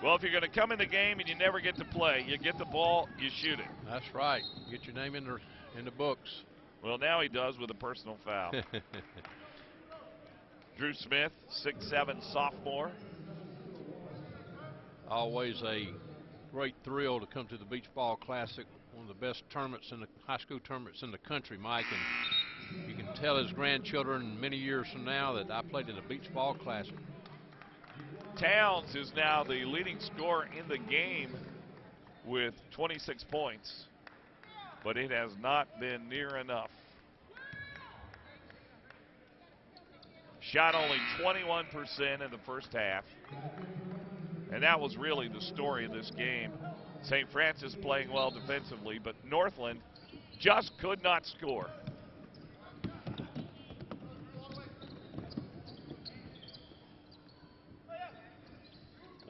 Speaker 12: Well, if you're going to come in the game and you never get to play, you get the ball, you shoot it.
Speaker 13: That's right. Get your name in the books.
Speaker 12: Well, now he does with a personal foul. Drew Smith, 6'7" sophomore.
Speaker 13: Always a great thrill to come to the Beach Ball Classic, one of the best tournaments in the high school tournaments in the country, Mike. And you can tell his grandchildren many years from now that I played in the Beach Ball Classic.
Speaker 12: Towns is now the leading scorer in the game with 26 points, but it has not been near enough. Shot only 21% in the first half. And that was really the story of this game. St. Francis playing well defensively, but Northland just could not score.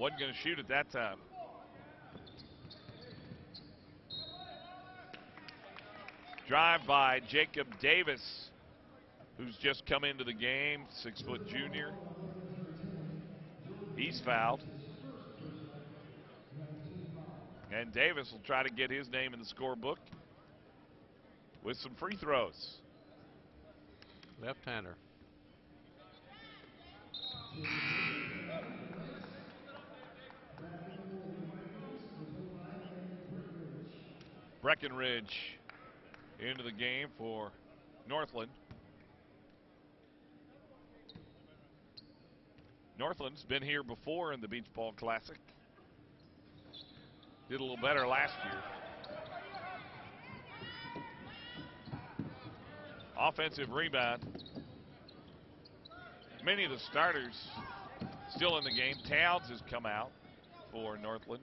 Speaker 12: Wasn't going to shoot at that time. Drive by Jacob Davis, who's just come into the game, 6-foot junior. He's fouled. And Davis will try to get his name in the scorebook with some free throws.
Speaker 13: Left-hander.
Speaker 12: Breckenridge into the game for Northland. Northland's been here before in the Beach Ball Classic. Did a little better last year. Offensive rebound. Many of the starters still in the game. Towns has come out for Northland.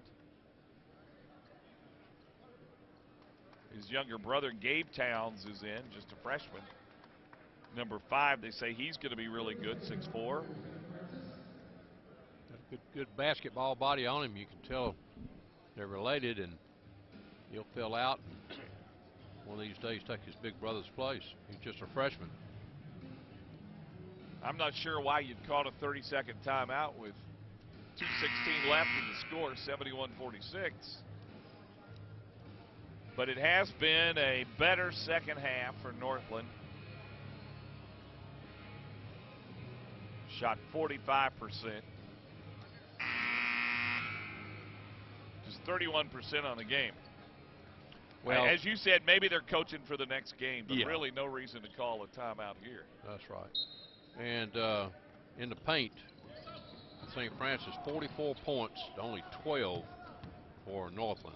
Speaker 12: His younger brother, Gabe Towns, is in, just a freshman. Number 5, they say he's going to be really good, 6'4".
Speaker 13: Good basketball body on him. You can tell they're related, and he'll fill out. One of these days, take his big brother's place. He's just a freshman.
Speaker 12: I'm not sure why you'd call a 30-second timeout with 2:16 left in the score, 71-46. But it has been a better second half for Northland. Shot 45%. Just 31% on the game. Well, as you said, maybe they're coaching for the next game, but really no reason to call a timeout here.
Speaker 13: That's right. And in the paint, St. Francis, 44 points to only 12 for Northland.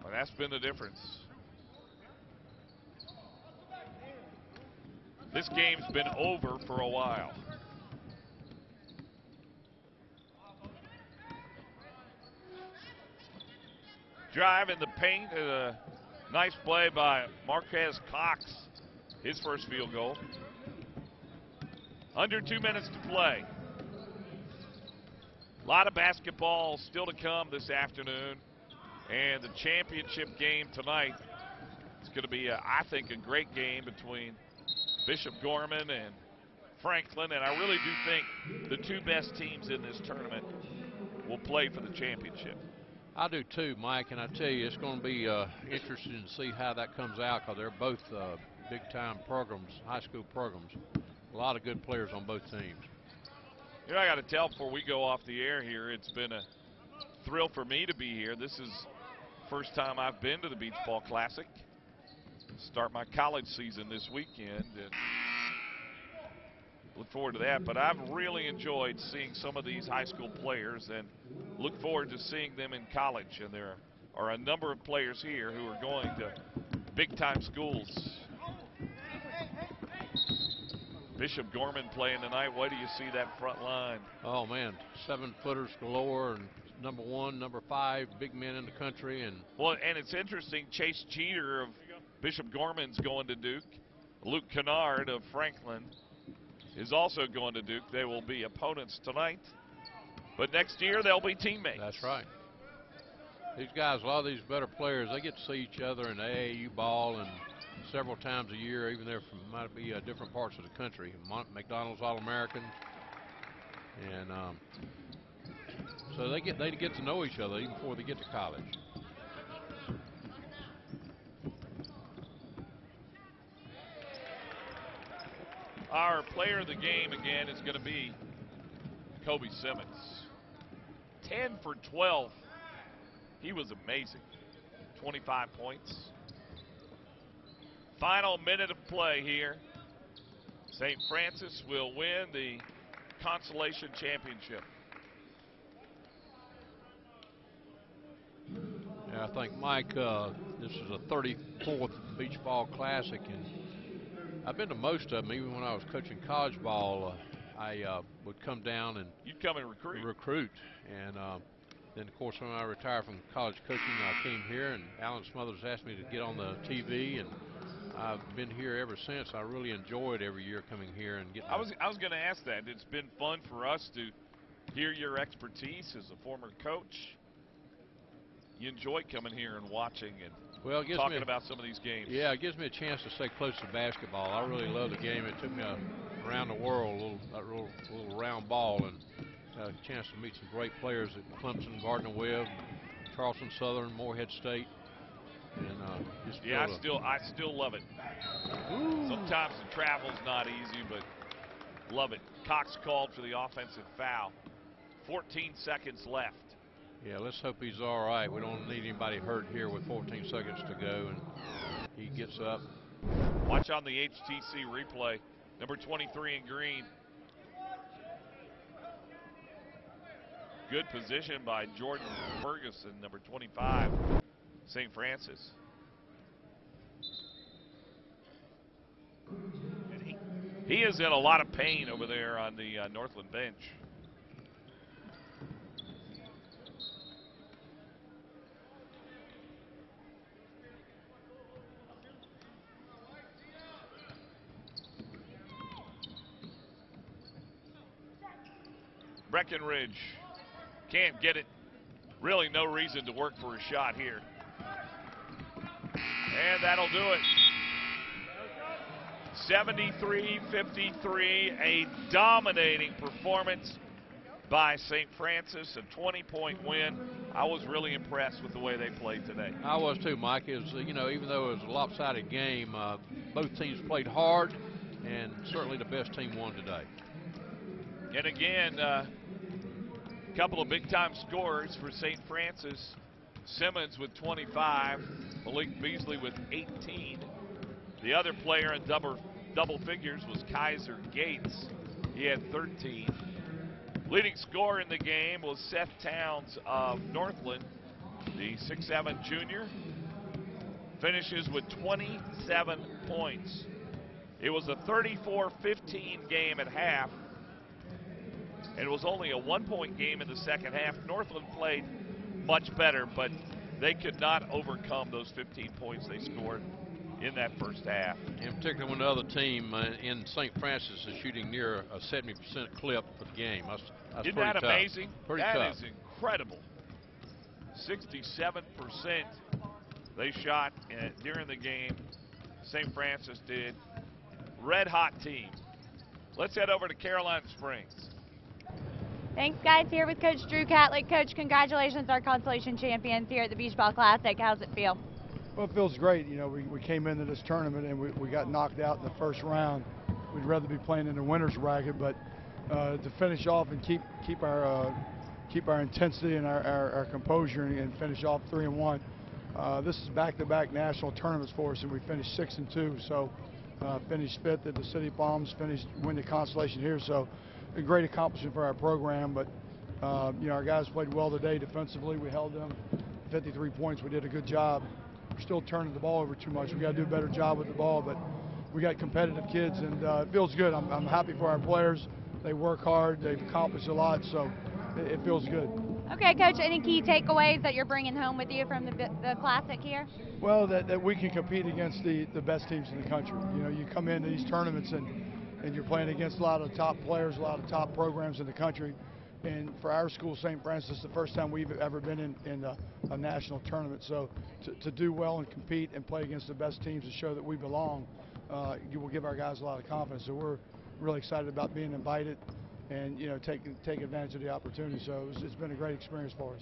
Speaker 12: Well, that's been the difference. This game's been over for a while. Drive in the paint, a nice play by Marquez Cox. His first field goal. Under 2 minutes to play. A lot of basketball still to come this afternoon. And the championship game tonight is going to be, I think, a great game between Bishop Gorman and Franklin. And I really do think the two best teams in this tournament will play for the championship.
Speaker 13: I do too, Mike, and I tell you, it's going to be interesting to see how that comes out, because they're both big-time programs, high school programs. A lot of good players on both teams.
Speaker 12: You know, I got to tell before we go off the air here, it's been a thrill for me to be here. This is the first time I've been to the Beach Ball Classic. Start my college season this weekend, and look forward to that. But I've really enjoyed seeing some of these high school players, and look forward to seeing them in college. And there are a number of players here who are going to big-time schools. Bishop Gorman playing tonight. What do you see that front line?
Speaker 13: Oh, man, 7-footers galore, and number 1, number 5, big men in the country. And
Speaker 12: well, and it's interesting, Chase Jeter of Bishop Gorman's going to Duke. Luke Kennard of Franklin is also going to Duke. They will be opponents tonight, but next year they'll be teammates.
Speaker 13: That's right. These guys, a lot of these better players, they get to see each other in AAU ball and several times a year, even there from might be different parts of the country. McDonald's All-American, and so they get to know each other even before they get to college.
Speaker 12: Our player of the game again is going to be Kobe Simmons. 10 for 12. He was amazing. 25 points. Final minute of play here. St. Francis will win the consolation championship.
Speaker 13: Yeah, I think, Mike, this is a 34th Beach Ball Classic, and I've been to most of them. Even when I was coaching college ball, I would come down and
Speaker 12: you'd come and recruit.
Speaker 13: And then, of course, when I retired from college coaching, I came here, and Alan Smothers asked me to get on the TV, and I've been here ever since. I really enjoyed every year coming here and getting.
Speaker 12: I was going to ask that. It's been fun for us to hear your expertise as a former coach. You enjoy coming here and watching and talking about some of these games.
Speaker 13: Yeah, it gives me a chance to stay close to basketball. I really love the game. It took me around the world, a little round ball, and a chance to meet some great players at Clemson, Gardner-Webb, Charleston Southern, Morehead State. And
Speaker 12: I still love it. Ooh. Sometimes the travel's not easy, but love it. Cox called for the offensive foul. 14 seconds left.
Speaker 13: Yeah, let's hope he's all right. We don't need anybody hurt here with 14 seconds to go, and he gets up.
Speaker 12: Watch on the HTC replay. Number 23 in green. Good position by Jordan Ferguson, number 25, St. Francis. He is in a lot of pain over there on the Northland bench. Breckenridge can't get it. Really no reason to work for a shot here. And that'll do it. 73-53, a dominating performance by St. Francis, a 20-point win. I was really impressed with the way they played today.
Speaker 13: I was too, Mike. It was, even though it was a lopsided game, both teams played hard, and certainly the best team won today.
Speaker 12: And again, a couple of big-time scorers for St. Francis. Simmons with 25, Malik Beasley with 18. The other player in double figures was Kaiser Gates. He had 13. Leading scorer in the game was Seth Towns of Northland, the 6'7" junior. Finishes with 27 points. It was a 34-15 game at half. It was only a 1-point game in the second half. Northland played much better, but they could not overcome those 15 points they scored in that first half.
Speaker 13: In particular when the other team in St. Francis is shooting near a 70% clip for the game. That's
Speaker 12: Isn't that
Speaker 13: tough.
Speaker 12: amazing?
Speaker 13: Pretty
Speaker 12: that
Speaker 13: tough.
Speaker 12: Is incredible. 67% they shot during the game. St. Francis did. Red hot team. Let's head over to Caroline Springs.
Speaker 17: Thanks, guys. Here with Coach Drew Catlett. Coach, congratulations, our consolation champions here at the Beach Ball Classic. How's it feel?
Speaker 18: Well, it feels great. We came into this tournament and we got knocked out in the first round. We'd rather be playing in the winner's bracket, but to finish off and keep our intensity and our composure and finish off 3-1. This is back-to-back national tournaments for us, and we finished 6-2. So finished 5th at the City Palms, win the consolation here. So a great accomplishment for our program, but our guys played well today defensively. We held them 53 points. We did a good job. We're still turning the ball over too much. We got to do a better job with the ball, but we got competitive kids, and it feels good. I'm happy for our players. They work hard. They've accomplished a lot, so it feels good.
Speaker 17: Okay, Coach, any key takeaways that you're bringing home with you from the Classic here?
Speaker 18: Well, that we can compete against the best teams in the country. You come into these tournaments and you're playing against a lot of top players, a lot of top programs in the country. And for our school, St. Francis, it's the first time we've ever been in a national tournament. So to do well and compete and play against the best teams and show that we belong, you will give our guys a lot of confidence. So we're really excited about being invited and take advantage of the opportunity. So it's been a great experience for us.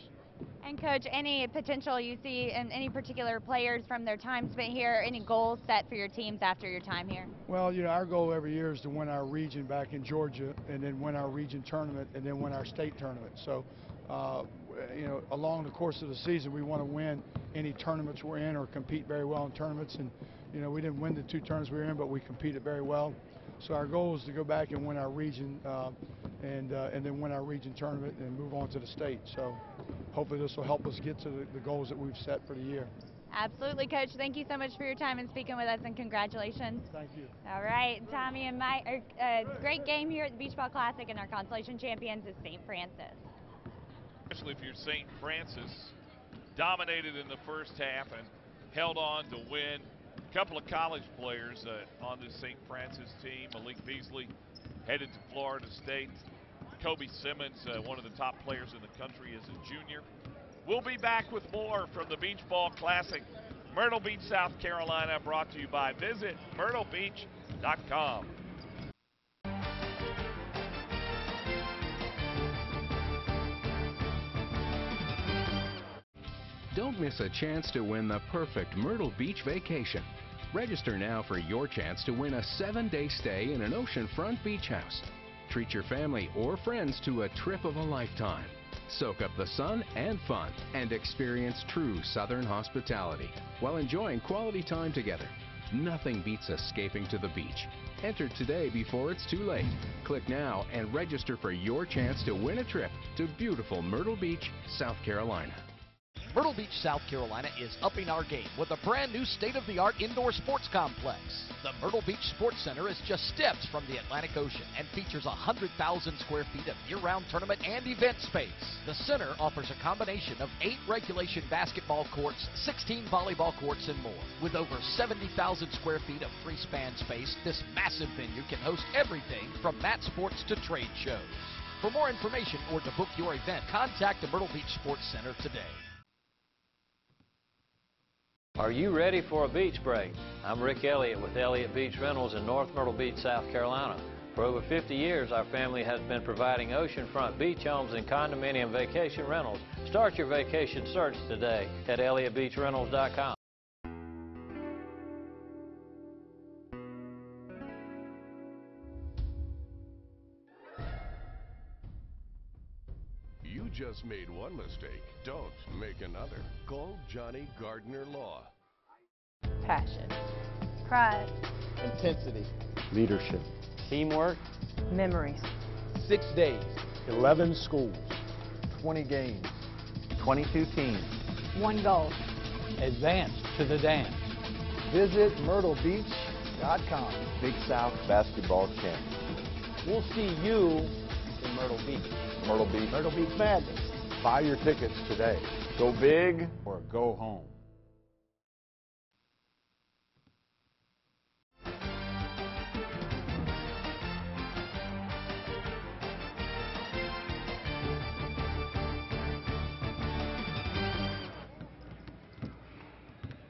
Speaker 17: And Coach, any potential you see in any particular players from their time spent here? Any goals set for your teams after your time here?
Speaker 18: Well, our goal every year is to win our region back in Georgia, and then win our region tournament, and then win our state tournament. So, along the course of the season, we want to win any tournaments we're in or compete very well in tournaments. And we didn't win the 2 tournaments we were in, but we competed very well. So our goal is to go back and win our region, and then win our region tournament and move on to the state. So hopefully this will help us get to the goals that we've set for the year.
Speaker 17: Absolutely, Coach. Thank you so much for your time and speaking with us, and congratulations.
Speaker 18: Thank you.
Speaker 17: All right, Tommy and Mike, great game here at the Beach Ball Classic, and our consolation champions is St. Francis.
Speaker 12: Especially if you're St. Francis, dominated in the first half and held on to win. A couple of college players on the St. Francis team. Malik Beasley headed to Florida State. Kobe Simmons, one of the top players in the country, as a junior. We'll be back with more from the Beach Ball Classic, Myrtle Beach, South Carolina, brought to you by visitmyrtlebeach.com.
Speaker 15: Don't miss a chance to win the perfect Myrtle Beach vacation. Register now for your chance to win a 7-day stay in an oceanfront beach house. Treat your family or friends to a trip of a lifetime. Soak up the sun and fun and experience true Southern hospitality while enjoying quality time together. Nothing beats escaping to the beach. Enter today before it's too late. Click now and register for your chance to win a trip to beautiful Myrtle Beach, South Carolina.
Speaker 3: Myrtle Beach, South Carolina is upping our game with a brand new state-of-the-art indoor sports complex. The Myrtle Beach Sports Center is just steps from the Atlantic Ocean and features 100,000 square feet of year-round tournament and event space. The center offers a combination of 8 regulation basketball courts, 16 volleyball courts, and more. With over 70,000 square feet of free-span space, this massive venue can host everything from mat sports to trade shows. For more information or to book your event, contact the Myrtle Beach Sports Center today.
Speaker 1: Are you ready for a beach break? I'm Rick Elliott with Elliott Beach Rentals in North Myrtle Beach, South Carolina. For over 50 years, our family has been providing oceanfront beach homes and condominium vacation rentals. Start your vacation search today at elliottbeachrentals.com.
Speaker 22: You just made one mistake. Don't make another. Call Johnny Gardner Law.
Speaker 8: Passion.
Speaker 9: Pride. Intensity.
Speaker 10: Leadership.
Speaker 9: Teamwork.
Speaker 8: Memories.
Speaker 9: 6 days.
Speaker 10: 11 schools. 20 games.
Speaker 11: 22 teams.
Speaker 8: One goal.
Speaker 9: Advance to the dance.
Speaker 10: Visit myrtlebeach.com.
Speaker 11: Big South basketball champion.
Speaker 9: We'll see you in Myrtle Beach.
Speaker 11: Myrtle Beach.
Speaker 9: Myrtle Beach Madness.
Speaker 10: Buy your tickets today.
Speaker 11: Go big
Speaker 10: or go home.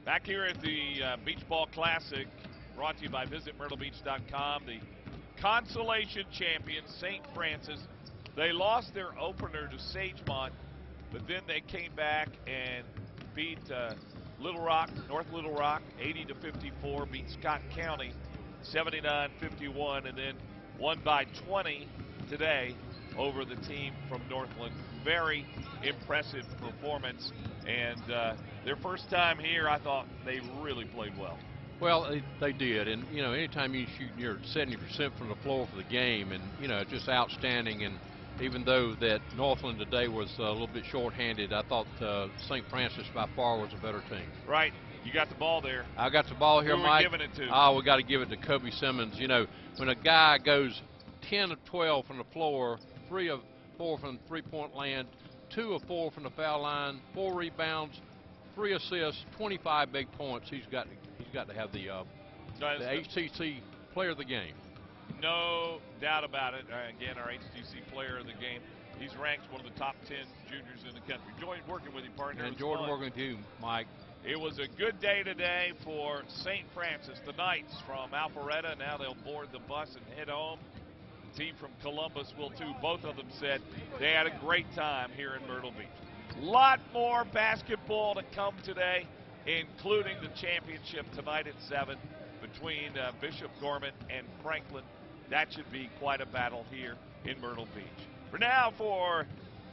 Speaker 12: Back here at the Beach Ball Classic, brought to you by visitmyrtlebeach.com. The consolation champions, St. Francis. They lost their opener to Sagemont, but then they came back and beat Little Rock, North Little Rock, 80-54, beat Scott County 79-51, and then won by 20 today over the team from Northland. Very impressive performance, and their first time here, I thought they really played well.
Speaker 13: Well, they did, and you know, anytime you shoot near 70% from the floor for the game, and you know, just outstanding. And even though that Northland today was a little bit short-handed, I thought St. Francis by far was a better team.
Speaker 12: Right. You got the ball there.
Speaker 13: I got the ball here,
Speaker 12: Who
Speaker 13: Mike.
Speaker 12: Who are we giving it to?
Speaker 13: Oh, we got to give it to Kobe Simmons. You know, when a guy goes 10 of 12 from the floor, 3 of 4 from three-point land, 2 of 4 from the foul line, 4 rebounds, 3 assists, 25 big points. He's got to have the HTC player of the game.
Speaker 12: No doubt about it. Again, our HTC player of the game. He's ranked one of the top 10 juniors in the country. Enjoyed working with you, partner.
Speaker 13: And Jordan working with you, Mike.
Speaker 12: It was a good day today for St. Francis. The Knights from Alpharetta. Now they'll board the bus and head home. The team from Columbus will too. Both of them said they had a great time here in Myrtle Beach. Lot more basketball to come today, including the championship tonight at 7 between Bishop Gorman and Franklin. That should be quite a battle here in Myrtle Beach. For now, for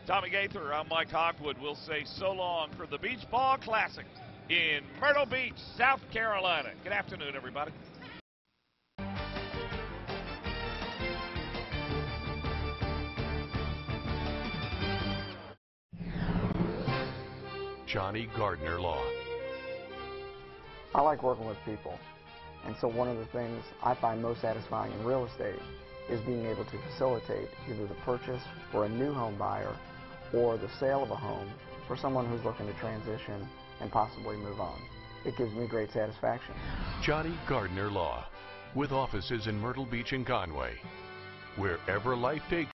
Speaker 12: Tommy Gaither, I'm Mike Hawkwood. We'll say so long for the Beach Ball Classic in Myrtle Beach, South Carolina. Good afternoon, everybody.
Speaker 22: Johnny Gardner Law.
Speaker 14: I like working with people, and so one of the things I find most satisfying in real estate is being able to facilitate either the purchase for a new home buyer or the sale of a home for someone who's looking to transition and possibly move on. It gives me great satisfaction.
Speaker 22: Johnny Gardner Law, with offices in Myrtle Beach and Conway. Wherever life takes